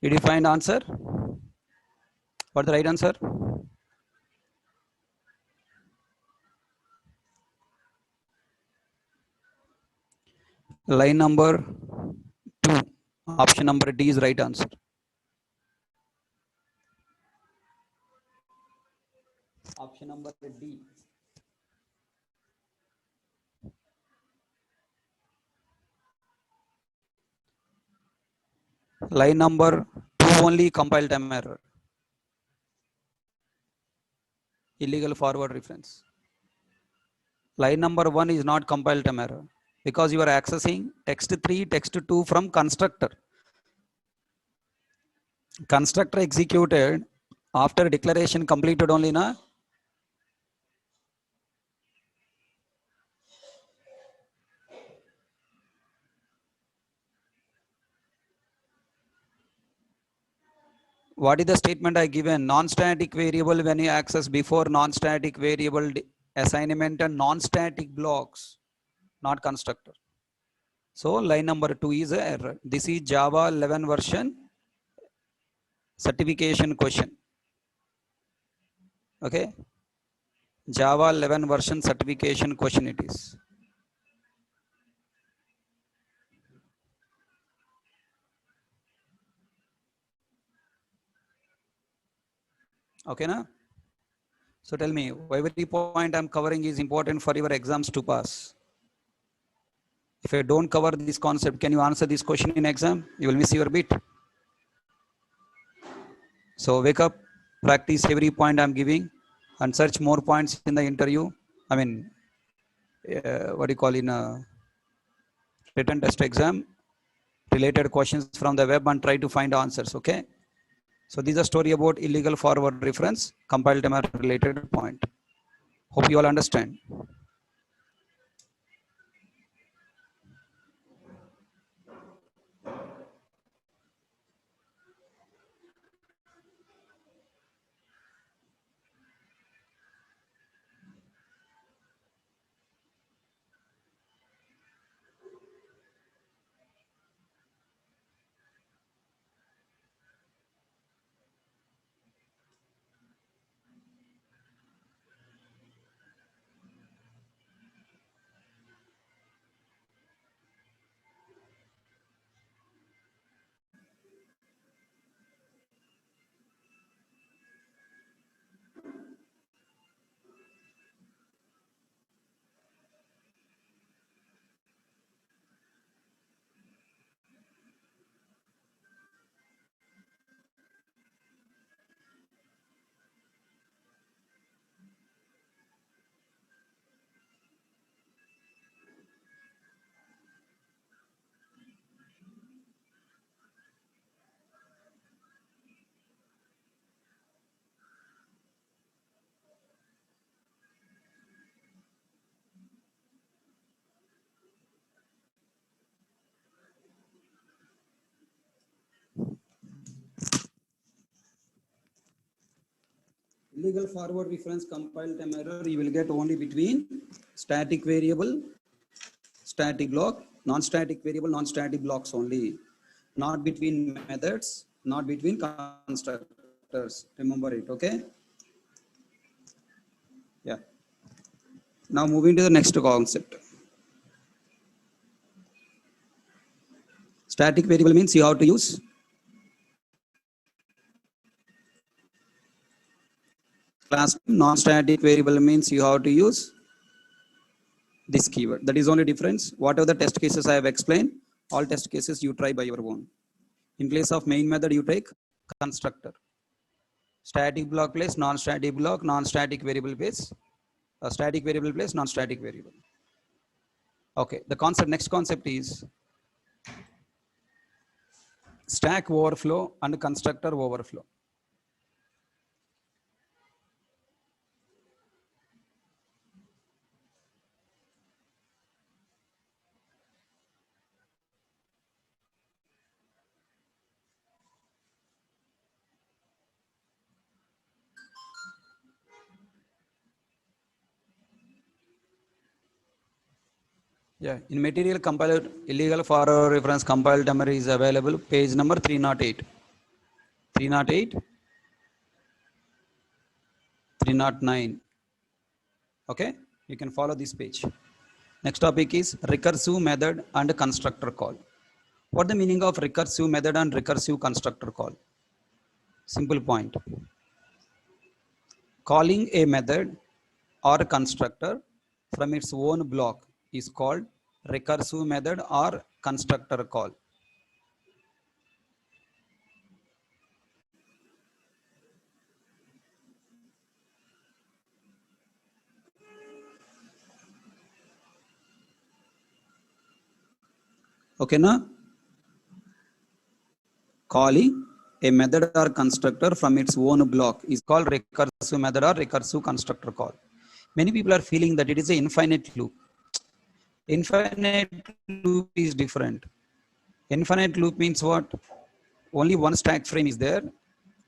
Speaker 2: Did you find answer? What the right answer? Line number 2, option number D is right answer. Option number D. Line number 2 only compile time error. Illegal forward reference. Line number 1 is not compile time error because you are accessing text 3, text 2 from constructor. Constructor executed after declaration completed only na. What is the statement I given? Non-static variable when you access before non-static variable assignment and non-static blocks, not constructor. So line number 2 is an error. This is Java 11 version certification question. Okay. Java 11 version certification question it is. Okay, na? So tell me, every point I'm covering is important for your exams to pass. If I don't cover this concept, can you answer this question in exam? You will miss your bit. So wake up, practice every point I'm giving, and search more points in the interview. I mean, what do you call in a written test exam, related questions from the web and try to find answers, okay? So this is a story about illegal forward reference, compile time error related point. Hope you all understand. Illegal forward reference compile time error you will get only between static variable, static block, non-static variable, non-static blocks only. Not between methods, not between constructors. Remember it, okay? Yeah. Now moving to the next concept. Static variable means you have to use class. Non-static variable means you have to use this keyword. That is only difference. Whatever the test cases I have explained, all test cases you try by your own. In place of main method, you take constructor. Static block place non-static block, non-static variable place, static variable place non-static variable. Okay, the concept, next concept is stack overflow and constructor overflow. Yeah, in material compiler, illegal forward reference compile timer is available, page number 308. 308, 309. Okay, you can follow this page. Next topic is recursive method and constructor call. What the meaning of recursive method and recursive constructor call? Simple point. Calling a method or constructor from its own block is called recursive method or constructor call. Okay, na? Calling a method or constructor from its own block is called recursive method or recursive constructor call. Many people are feeling that it is an infinite loop. Infinite loop is different. Infinite loop means what? Only one stack frame is there.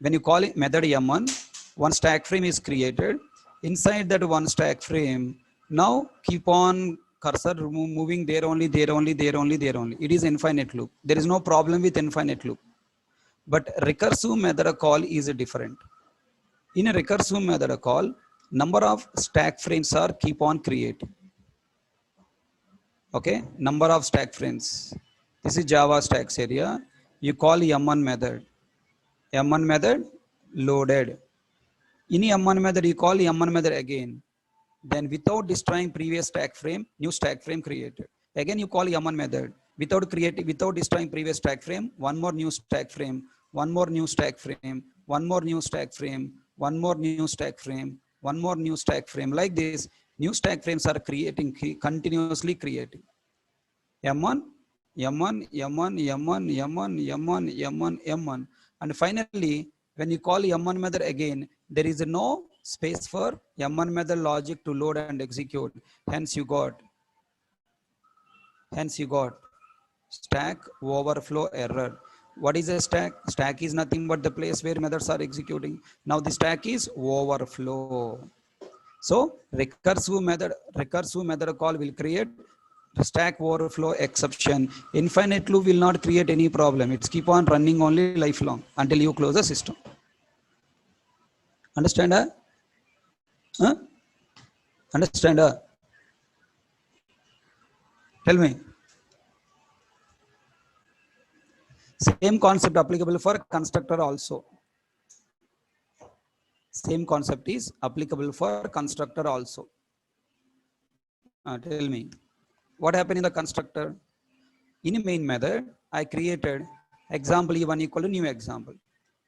Speaker 2: When you call it method M1, one stack frame is created. Inside that one stack frame, now keep on cursor moving there only, there only, there only, there only. It is infinite loop. There is no problem with infinite loop. But recursive method call is different. In a recursive method call, number of stack frames are keep on creating. Okay, number of stack frames. This is Java stacks area. You call M1 method. M1 method loaded. In M1 method, you call M1 method again. Then without destroying previous stack frame, new stack frame created. Again, you call M1 method. Without destroying previous stack frame, one more new stack frame, one more new stack frame, one more new stack frame, one more new stack frame, one more new stack frame. Like this, new stack frames are continuously creating. M1, M1, M1, M1, M1, M1, M1, M1. And finally, when you call M1 method again, there is no space for M1 method logic to load and execute. Hence you got stack overflow error. What is a stack? Stack is nothing but the place where methods are executing. Now the stack is overflow. So recursive method call will create stack overflow exception. Infinite loop will not create any problem. It's keep on running only lifelong until you close the system. Understand? Huh? Understand? Tell me. Same concept applicable for constructor also. Same concept is applicable for constructor also. Tell me. What happened in the constructor? In a main method, I created example E1 equal to new example.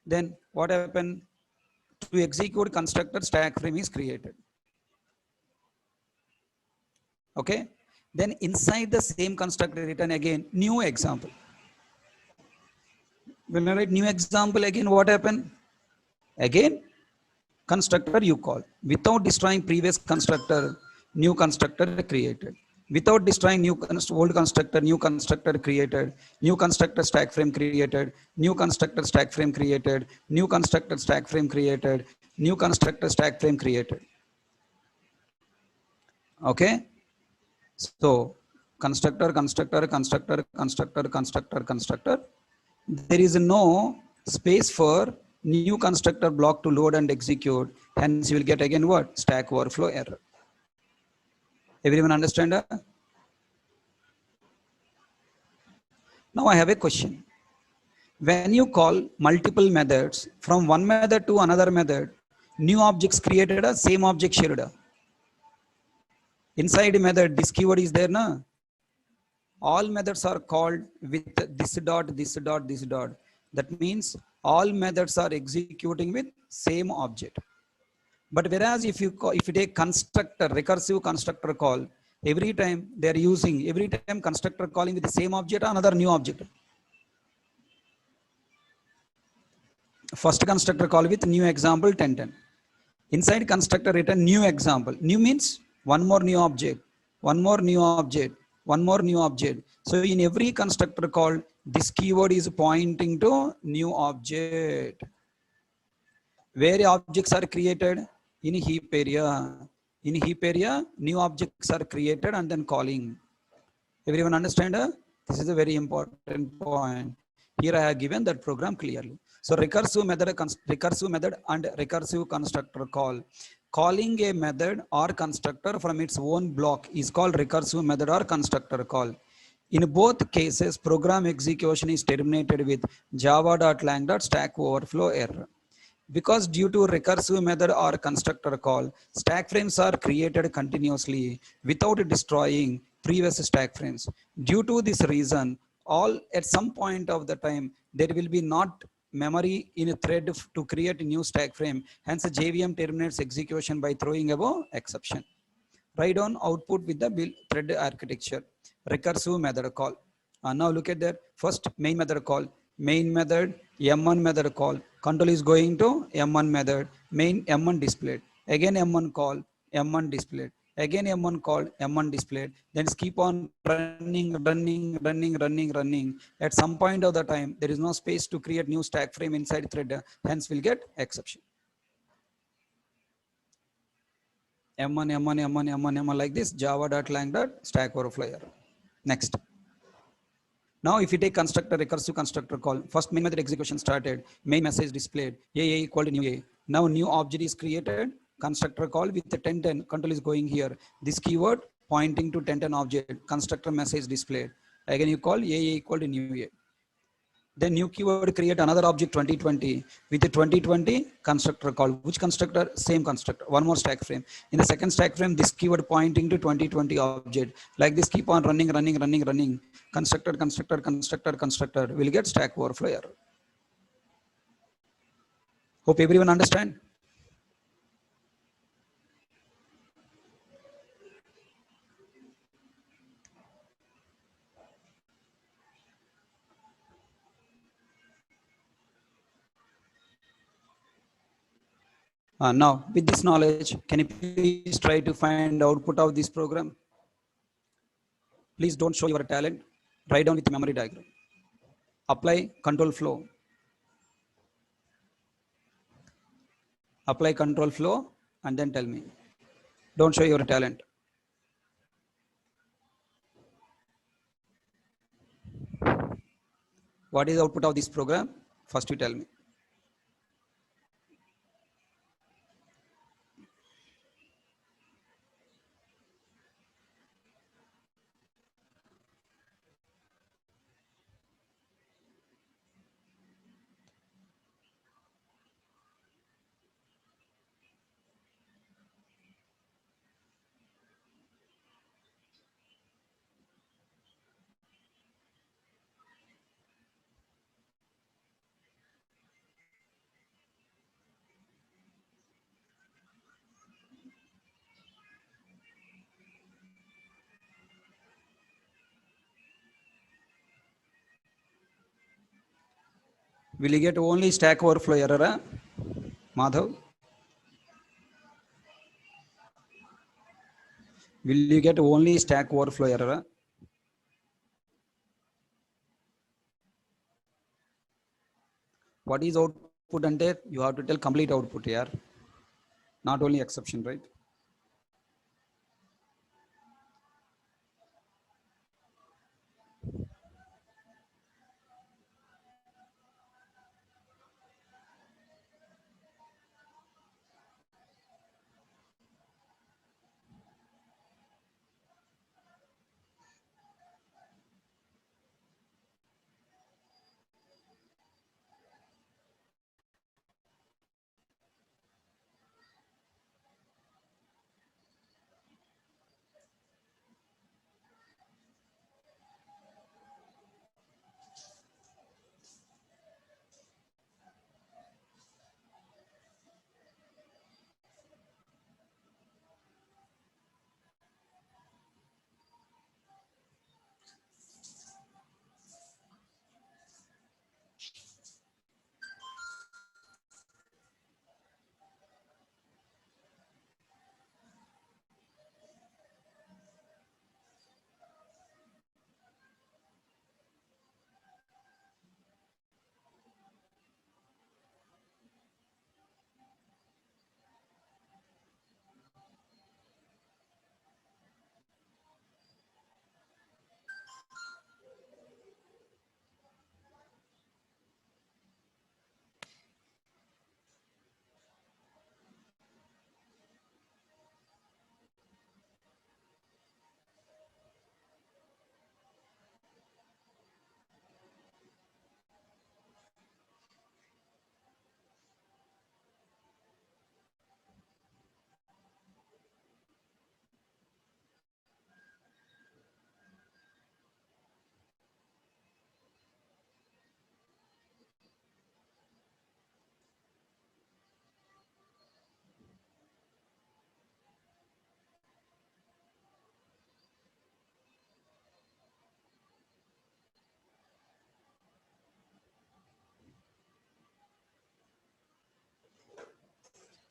Speaker 2: Then what happened? To execute constructor, stack frame is created. Okay. Then inside the same constructor, written again new example. When I write new example again, what happened? Again, constructor you call. Without destroying previous constructor, new constructor created. Without destroying old constructor, new constructor created. New constructor stack frame created. New constructor stack frame created. New constructor stack frame created. New constructor stack frame created. Okay. So constructor, constructor, constructor, constructor, constructor, constructor. There is no space for new constructor block to load and execute. Hence you will get again what? Stack overflow error. Everyone understand? Now I have a question. When you call multiple methods from one method to another method, new objects created a same object shared. Inside method, this keyword is there, na? All methods are called with this dot, this dot, this dot. That means all methods are executing with same object. But whereas if you take constructor, recursive constructor call, every time constructor calling with the same object or another new object. First constructor call with new example 1010. Inside constructor written new example. New means one more new object, one more new object, one more new object. So in every constructor call, this keyword is pointing to new object. Where objects are created? In heap area. In heap area, new objects are created and then calling. Everyone understand? This is a very important point. Here I have given that program clearly. So recursive method and recursive constructor call. Calling a method or constructor from its own block is called recursive method or constructor call. In both cases, program execution is terminated with java.lang.stack overflow error. Because due to recursive method or constructor call, stack frames are created continuously without destroying previous stack frames. Due to this reason, all at some point of the time, there will be not memory in a thread to create a new stack frame. Hence, JVM terminates execution by throwing above exception. Write down output with the build thread architecture. Recursive method call. Now look at that. First main method call. Main method M1 method call. Control is going to M1 method. Main M1 displayed. Again M1 call. M1 displayed. Again M1 called. M1 displayed. Then keep on running. At some point of the time, there is no space to create new stack frame inside thread. Hence, we'll get exception. M1 like this, java.lang.stack overflow error. Next. Now, if you take constructor, recursive constructor call, first main method execution started, main message displayed, a equal to new a. Now, new object is created, constructor call with the 1010, control is going here. This keyword pointing to 1010 object, constructor message displayed. Again, you call a equal to new a. Then new keyword create another object 2020 with the 2020 constructor call. Which constructor? Same constructor. One more stack frame. In the second stack frame, this keyword pointing to 2020 object. Like this, keep on running. Constructor will get stack overflow error. Hope everyone understand. Now, with this knowledge, can you please try to find output of this program? Please don't show your talent. Write down with the memory diagram. Apply control flow. Apply control flow and then tell me. Don't show your talent. What is the output of this program? First you tell me. Will you get only stack overflow error, Madhav? Will you get only stack overflow error? What is output ante? You have to tell complete output here, not only exception, right?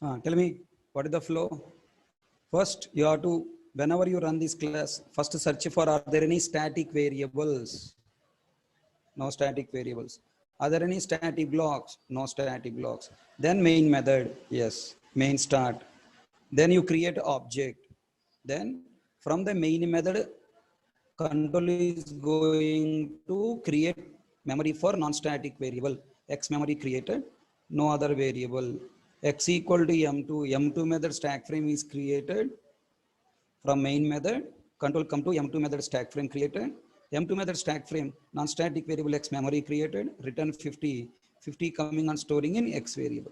Speaker 2: Tell me, what is the flow? First, you have to, whenever you run this class, first search for, are there any static variables? No static variables. Are there any static blocks? No static blocks. Then main method, yes, main start. Then you create object. Then from the main method, control is going to create memory for non-static variable. X memory created, no other variable. X equal to M2. M2 method stack frame is created from main method. Control come to M2 method stack frame created. M2 method stack frame non-static variable X memory created. Return 50. 50 coming and storing in X variable.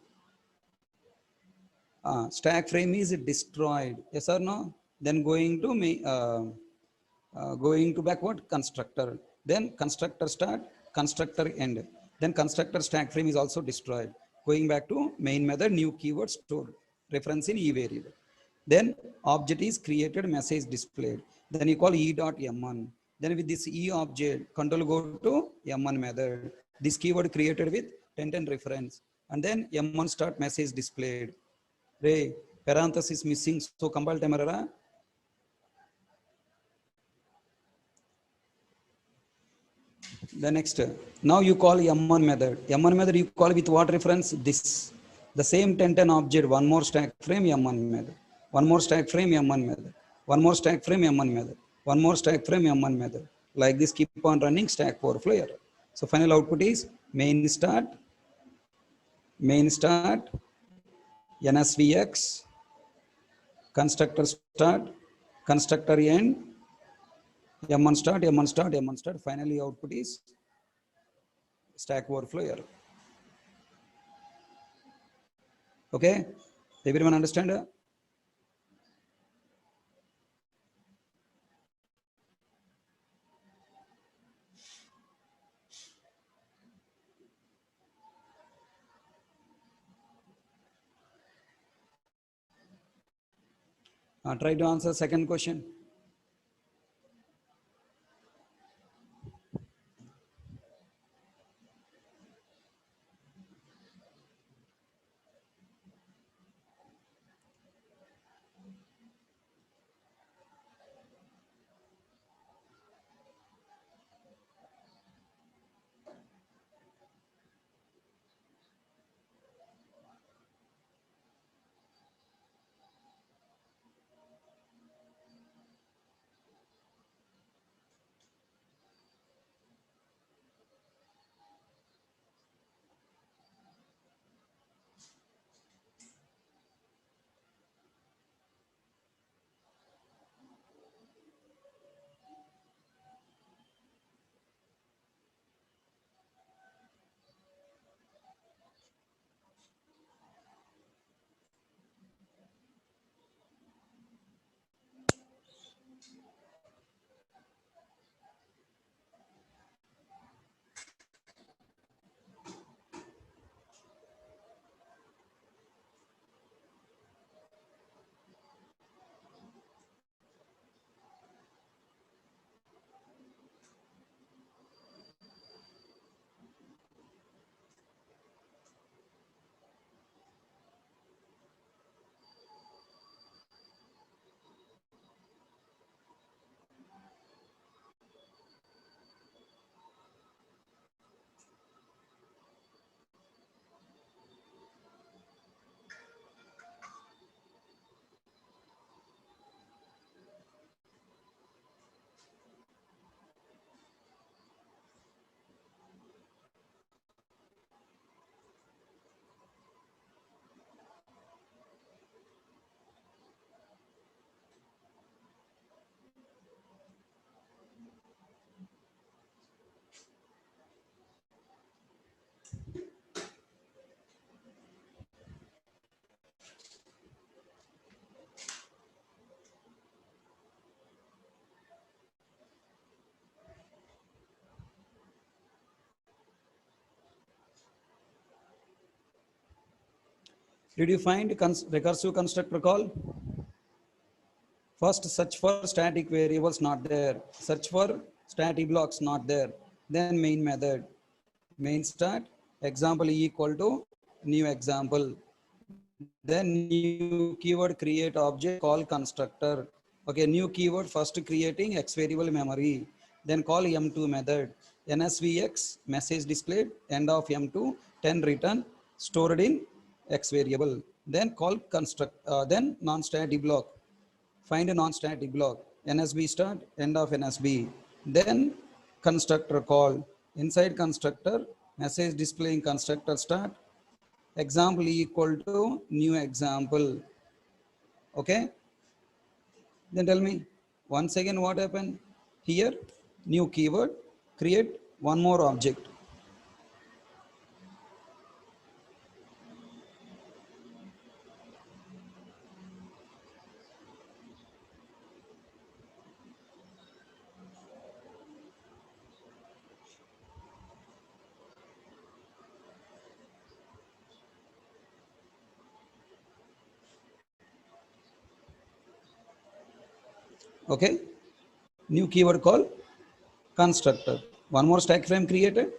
Speaker 2: Stack frame is destroyed. Yes or no? Then going to going to backward constructor. Then constructor start, constructor end. Then constructor stack frame is also destroyed. Going back to main method, new keyword stored. Reference in E variable. Then object is created, message displayed. Then you call E dot M1. Then with this E object, control go to M1 method. This keyword created with 1010 reference. And then M1 start message displayed. Ray, parenthesis missing, so compile time error. The next, now you call M1 method. M1 method you call with what reference? This. The same 1010 object, one more stack frame M1 method. One more stack frame M1 method. One more stack frame M1 method. One more stack frame M1 method. Like this, keep on running stack overflow error. So final output is main start, NSVX, constructor start, constructor end, M1 start, M1 start, M1 start. Finally, output is stack overflow error. Okay, everyone understand? Try to answer second question. Did you find recursive constructor call? First, search for static variables, not there. Search for static blocks, not there. Then main method, main start, example E equal to new example. Then new keyword create object call constructor. Okay, new keyword first creating X variable memory. Then call M2 method. NSVX message displayed end of M2 10 return stored in X variable. Then call construct. Then non-static block. Find a non-static block. NSB start end of NSB. Then constructor call. Inside constructor message displaying constructor start example equal to new example. Okay, then tell me once again what happened here. New keyword create one more object. Okay, new keyword call constructor, one more stack frame created,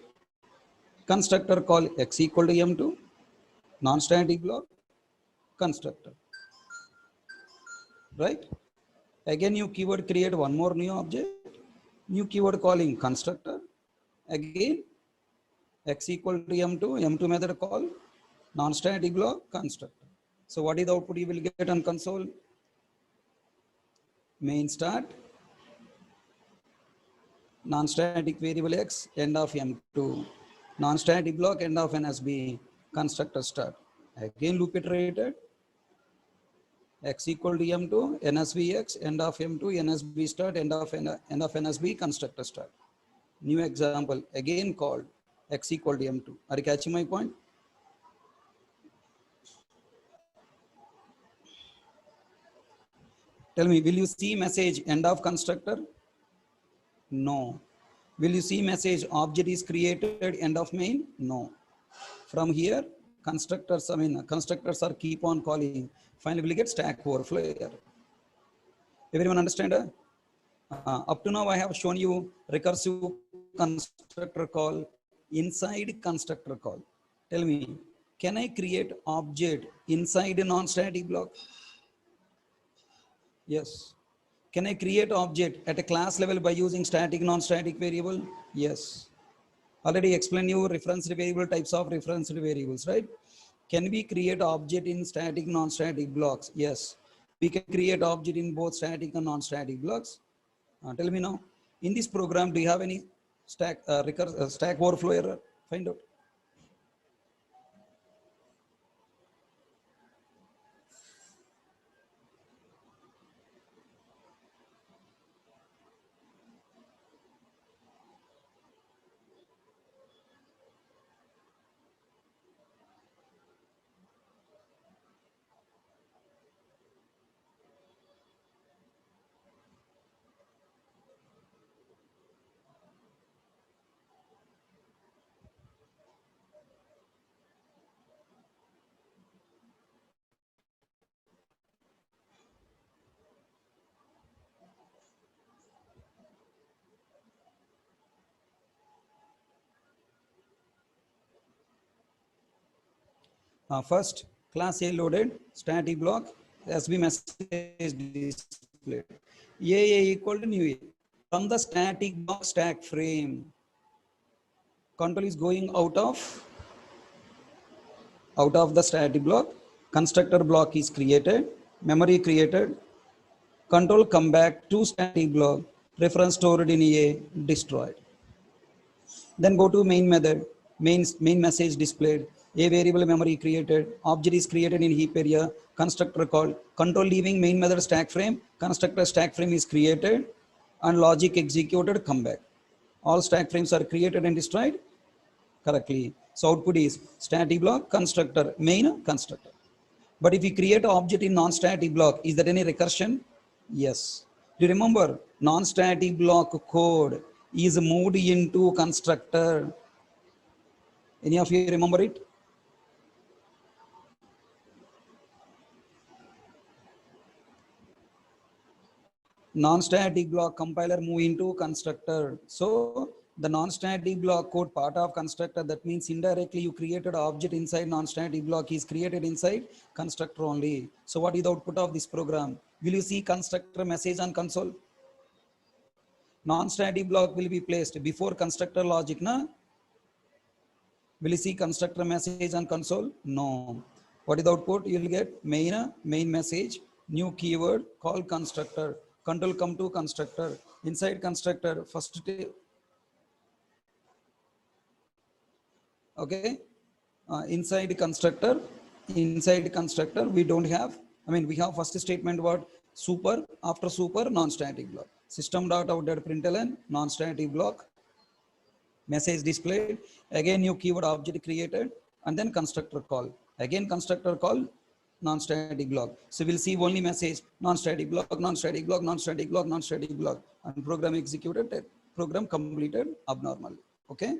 Speaker 2: constructor call X equal to M2 non-static block constructor, right? Again new keyword create one more new object, new keyword calling constructor, again X equal to M2, M2 method call non-static block constructor. So what is the output you will get on console? Main start non-static variable X end of M2 non-static block end of NSB constructor start. Again loop iterated X equal to M2 NSB X end of M2 NSB start end of NSB constructor start. New example again called X equal to M2. Are you catching my point? Tell me, will you see message end of constructor? No. Will you see message object is created end of main? No. From here, constructors are keep on calling. Finally, we'll get stack overflow here. Everyone understand? Up to now, I have shown you recursive constructor call inside constructor call. Tell me, can I create object inside a non-static block? Yes. Can I create object at a class level by using static, non-static variable? Yes. Already explained you referenced variable types of referenced variables, right? Can we create object in static, non-static blocks? Yes. We can create object in both static and non-static blocks. Tell me now, in this program, do you have any stack overflow error? Find out. First, class A loaded, static block, SB message displayed. A equal to new A. From the static block stack frame, control is going out of the static block. Constructor block is created, memory created, control come back to static block, reference stored in A destroyed. Then go to main method, main message displayed, a variable memory created, object is created in heap area, constructor called, control leaving main method stack frame, constructor stack frame is created, and logic executed, come back. All stack frames are created and destroyed correctly. So output is static block, constructor, main, constructor. But if we create an object in non-static block, is there any recursion? Yes. Do you remember non-static block code is moved into constructor? Any of you remember it? Non-static block compiler move into constructor. So the non-static block code part of constructor. That means indirectly you created object inside non-static block is created inside constructor only. So what is the output of this program? Will you see constructor message on console? Non-static block will be placed before constructor logic, na? Will you see constructor message on console? No. What is the output? You will get main message, new keyword, call constructor, control come to constructor, inside constructor, first, okay? Inside constructor, we don't have, I mean, we have first statement what? Super, after super, non-static block. System.out.println, non-static block, message displayed, again new keyword object created, and then constructor call. Again constructor call, non-static block. So we'll see only message, non-static block, non-static block, non-static block, non-static block, and program executed, program completed abnormally. Okay.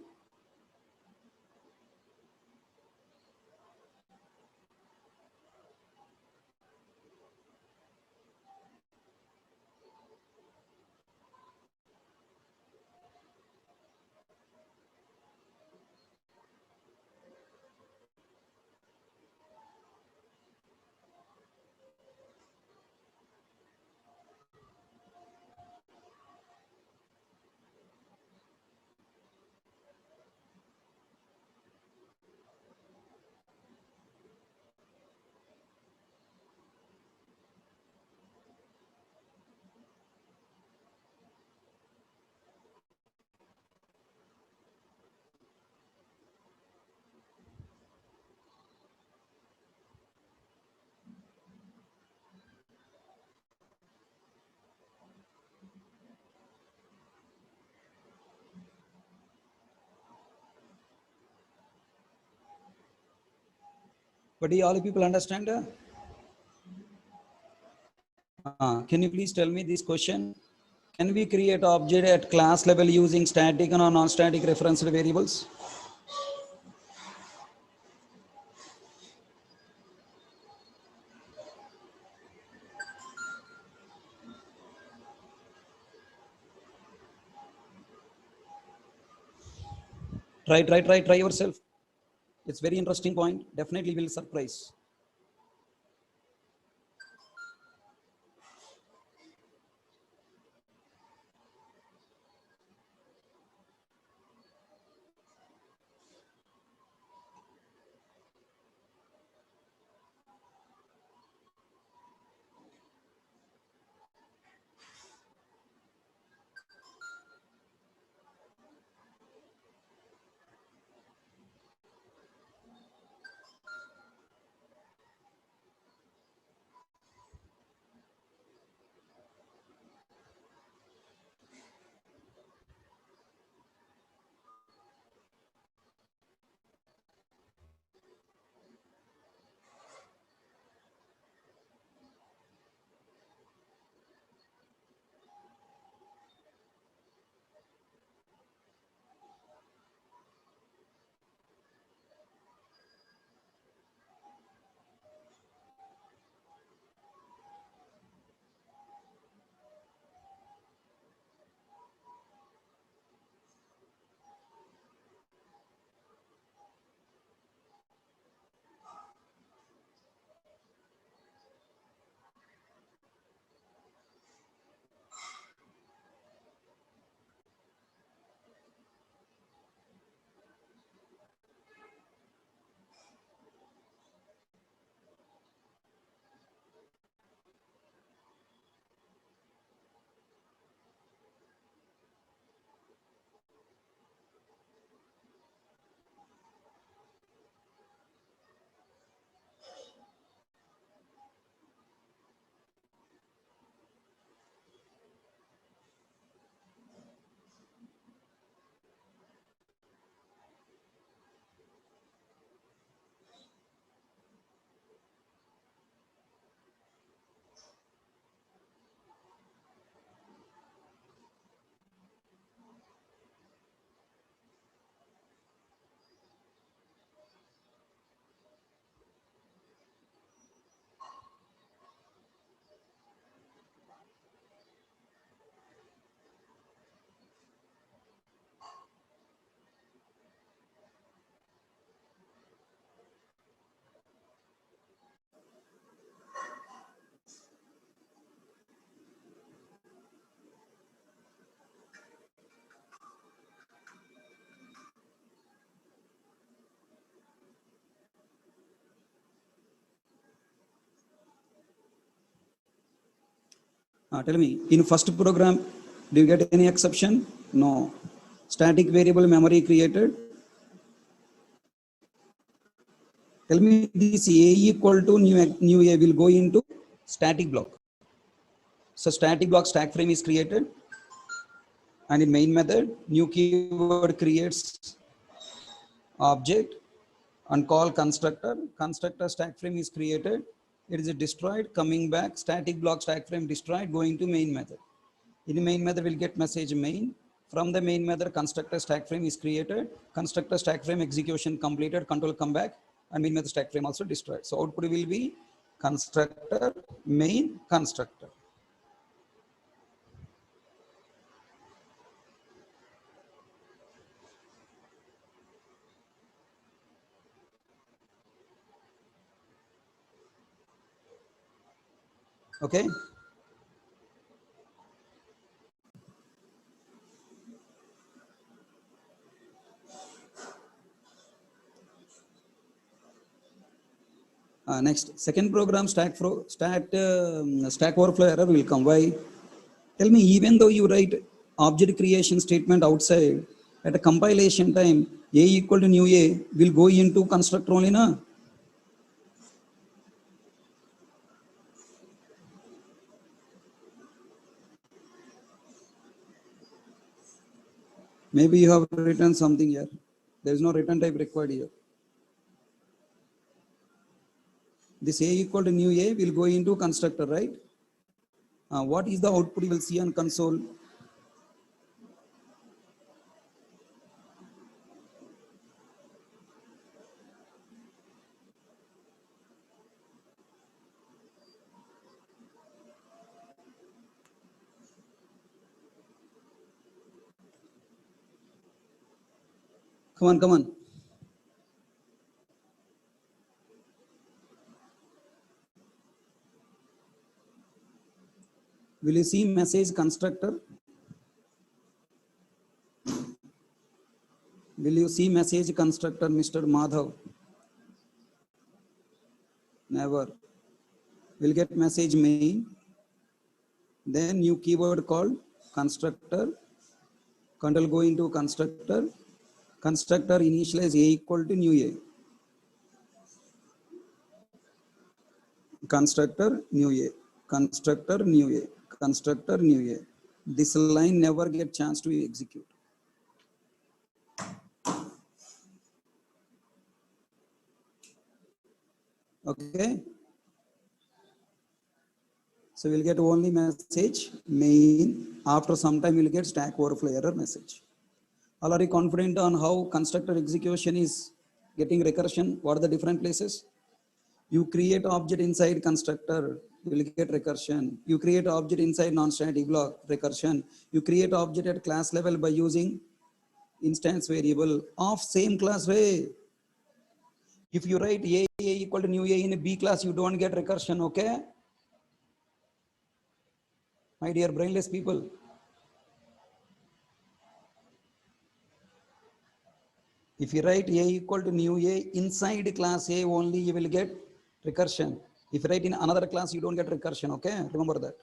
Speaker 2: But do all people understand? Can you please tell me this question? Can we create object at class level using static and non-static reference variables? Try yourself. It's very interesting point. Definitely will surprise. Tell me, in first program, do you get any exception? No. Static variable memory created. Tell me, this A equal to new A will go into static block. So static block stack frame is created. And in main method, new keyword creates object and call constructor. Constructor stack frame is created. It is destroyed, coming back, static block stack frame destroyed, going to main method. In the main method, we'll get message main. From the main method, constructor stack frame is created. Constructor stack frame execution completed, control come back, and main method stack frame also destroyed. So output will be constructor, main, constructor. Okay. Next, second program stack overflow error will come. Why? Tell me, even though you write object creation statement outside, at a compilation time, A equal to new A will go into constructor only, na? Maybe you have written something here. There is no return type required here. This A equal to new A will go into constructor, right? What is the output you will see on console? Come on, come on. Will you see message constructor? Will you see message constructor, Mr. Madhav? Never. We'll get message main. Then new keyword called constructor. Control go into constructor. Constructor initialize A equal to new A. Constructor new A. Constructor new A. Constructor new A. This line never get chance to execute. Okay. So we'll get only message main. After some time, we'll get stack overflow error message. All are you confident on how constructor execution is getting recursion? What are the different places? You create object inside constructor, you will get recursion. You create object inside non-static block, recursion. You create object at class level by using instance variable of same class way. If you write A equal to new A in a B class, you don't get recursion, okay? My dear brainless people. If you write A equal to new A inside class A only, you will get recursion. If you write in another class, you don't get recursion, okay? Remember that.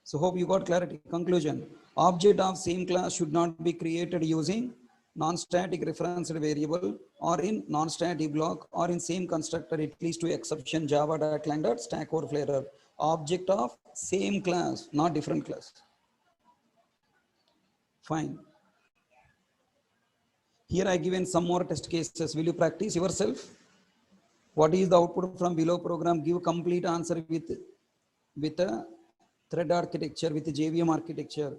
Speaker 2: So hope you got clarity. Conclusion. Object of same class should not be created using non-static referenced variable or in non-static block or in same constructor, at least to exception java.lang.stack overflow error. Object of same class, not different class. Fine. Here I given some more test cases. Will you practice yourself? What is the output from below program? Give complete answer with a thread architecture, with JVM architecture.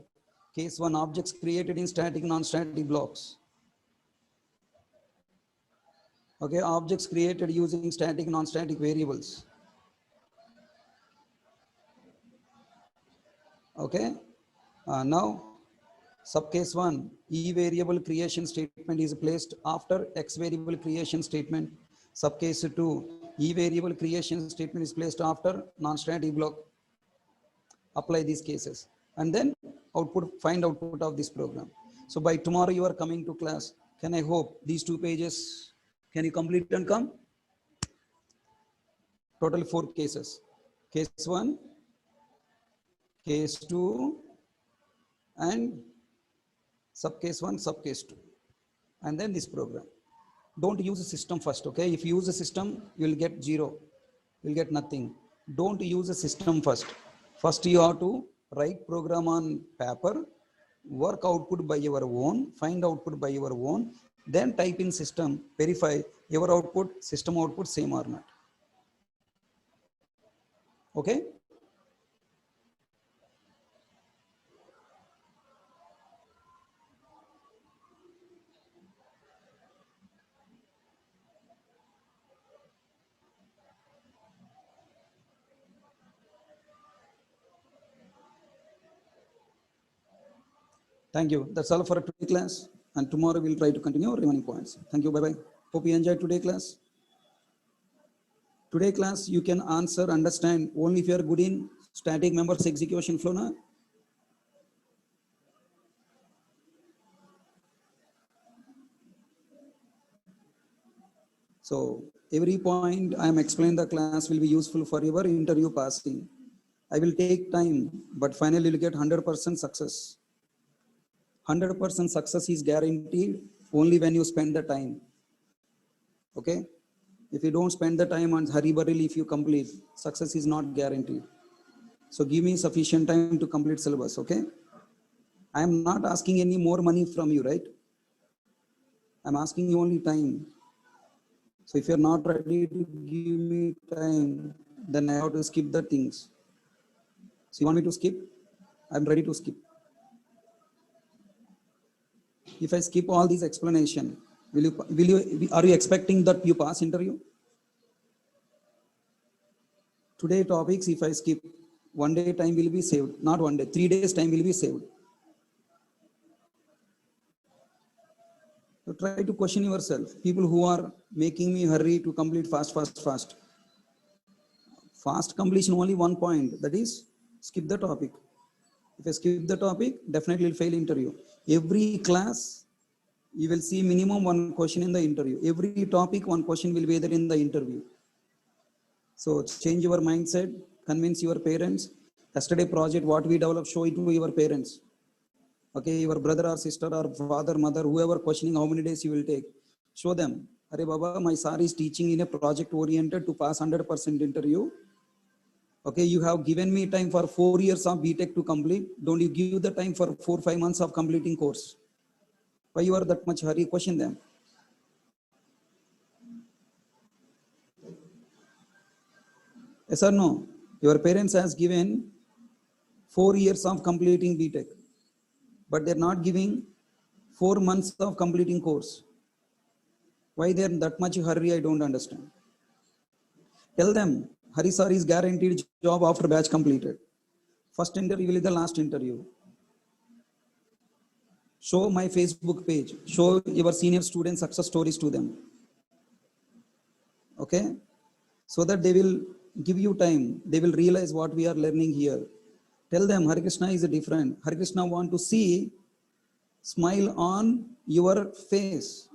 Speaker 2: Case 1, objects created in static, non-static blocks. Okay, objects created using static, non-static variables. Okay, now subcase 1, E variable creation statement is placed after X variable creation statement. Subcase 2, E variable creation statement is placed after non-static block. Apply these cases and then find output of this program. So by tomorrow you are coming to class. Can I hope these 2 pages, can you complete and come? Total 4 cases. Case 1, case 2 and sub case 1, sub case 2, and then this program. Don't use the system first, okay? If you use the system, you will get 0, you will get nothing. Don't use the system first. First you have to write program on paper, work output by your own, find output by your own, then type in system, verify your output, system output same or not. Okay? Thank you. That's all for today class. And tomorrow we'll try to continue our remaining points. Thank you. Bye-bye. Hope you enjoyed today class. Today class, you can answer, understand only if you are good in static members execution flow. Na? So every point I am explaining the class will be useful for your interview passing. I will take time, but finally you'll get 100% success. 100% success is guaranteed only when you spend the time. Okay? If you don't spend the time and hurry-burry, if you complete, success is not guaranteed. So give me sufficient time to complete syllabus, okay? I am not asking any more money from you, right? I'm asking you only time. So if you're not ready to give me time, then I have to skip the things. So you want me to skip? I'm ready to skip. If I skip all these explanation, are you expecting that you pass interview? Today topics, if I skip, 1 day time will be saved. Not 1 day, 3 days time will be saved. So try to question yourself. People who are making me hurry to complete fast. Fast completion only one point, that is skip the topic. If I skip the topic, definitely will fail interview. Every class, you will see minimum one question in the interview. Every topic, one question will be there in the interview. So change your mindset, convince your parents. Yesterday project, what we developed, show it to your parents. Okay, your brother or sister or father, mother, whoever questioning how many days you will take. Show them, Arey Baba, my sir is teaching in a project oriented to pass 100% interview. Okay, you have given me time for 4 years of BTech to complete. Don't you give the time for 4-5 months of completing course? Why you are that much hurry? Question them. Yes or no? Your parents has given 4 years of completing BTech, but they're not giving 4 months of completing course. Why they're that much hurry? I don't understand. Tell them, Hari sir is guaranteed job after batch completed. First interview will be the last interview. Show my Facebook page. Show your senior student success stories to them. Okay? So that they will give you time. They will realize what we are learning here. Tell them Hare Krishna is different. Hare Krishna want to see smile on your face.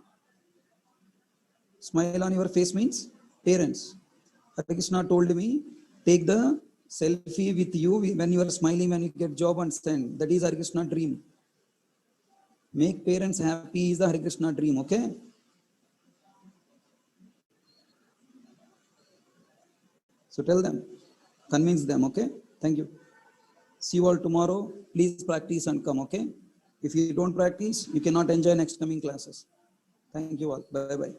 Speaker 2: Smile on your face means parents. Hare Krishna told me, take the selfie with you when you are smiling, when you get job and send. That is Hare Krishna dream. Make parents happy is the Hare Krishna dream, okay? So tell them, convince them, okay? Thank you. See you all tomorrow. Please practice and come, okay? If you don't practice, you cannot enjoy next coming classes. Thank you all. Bye-bye.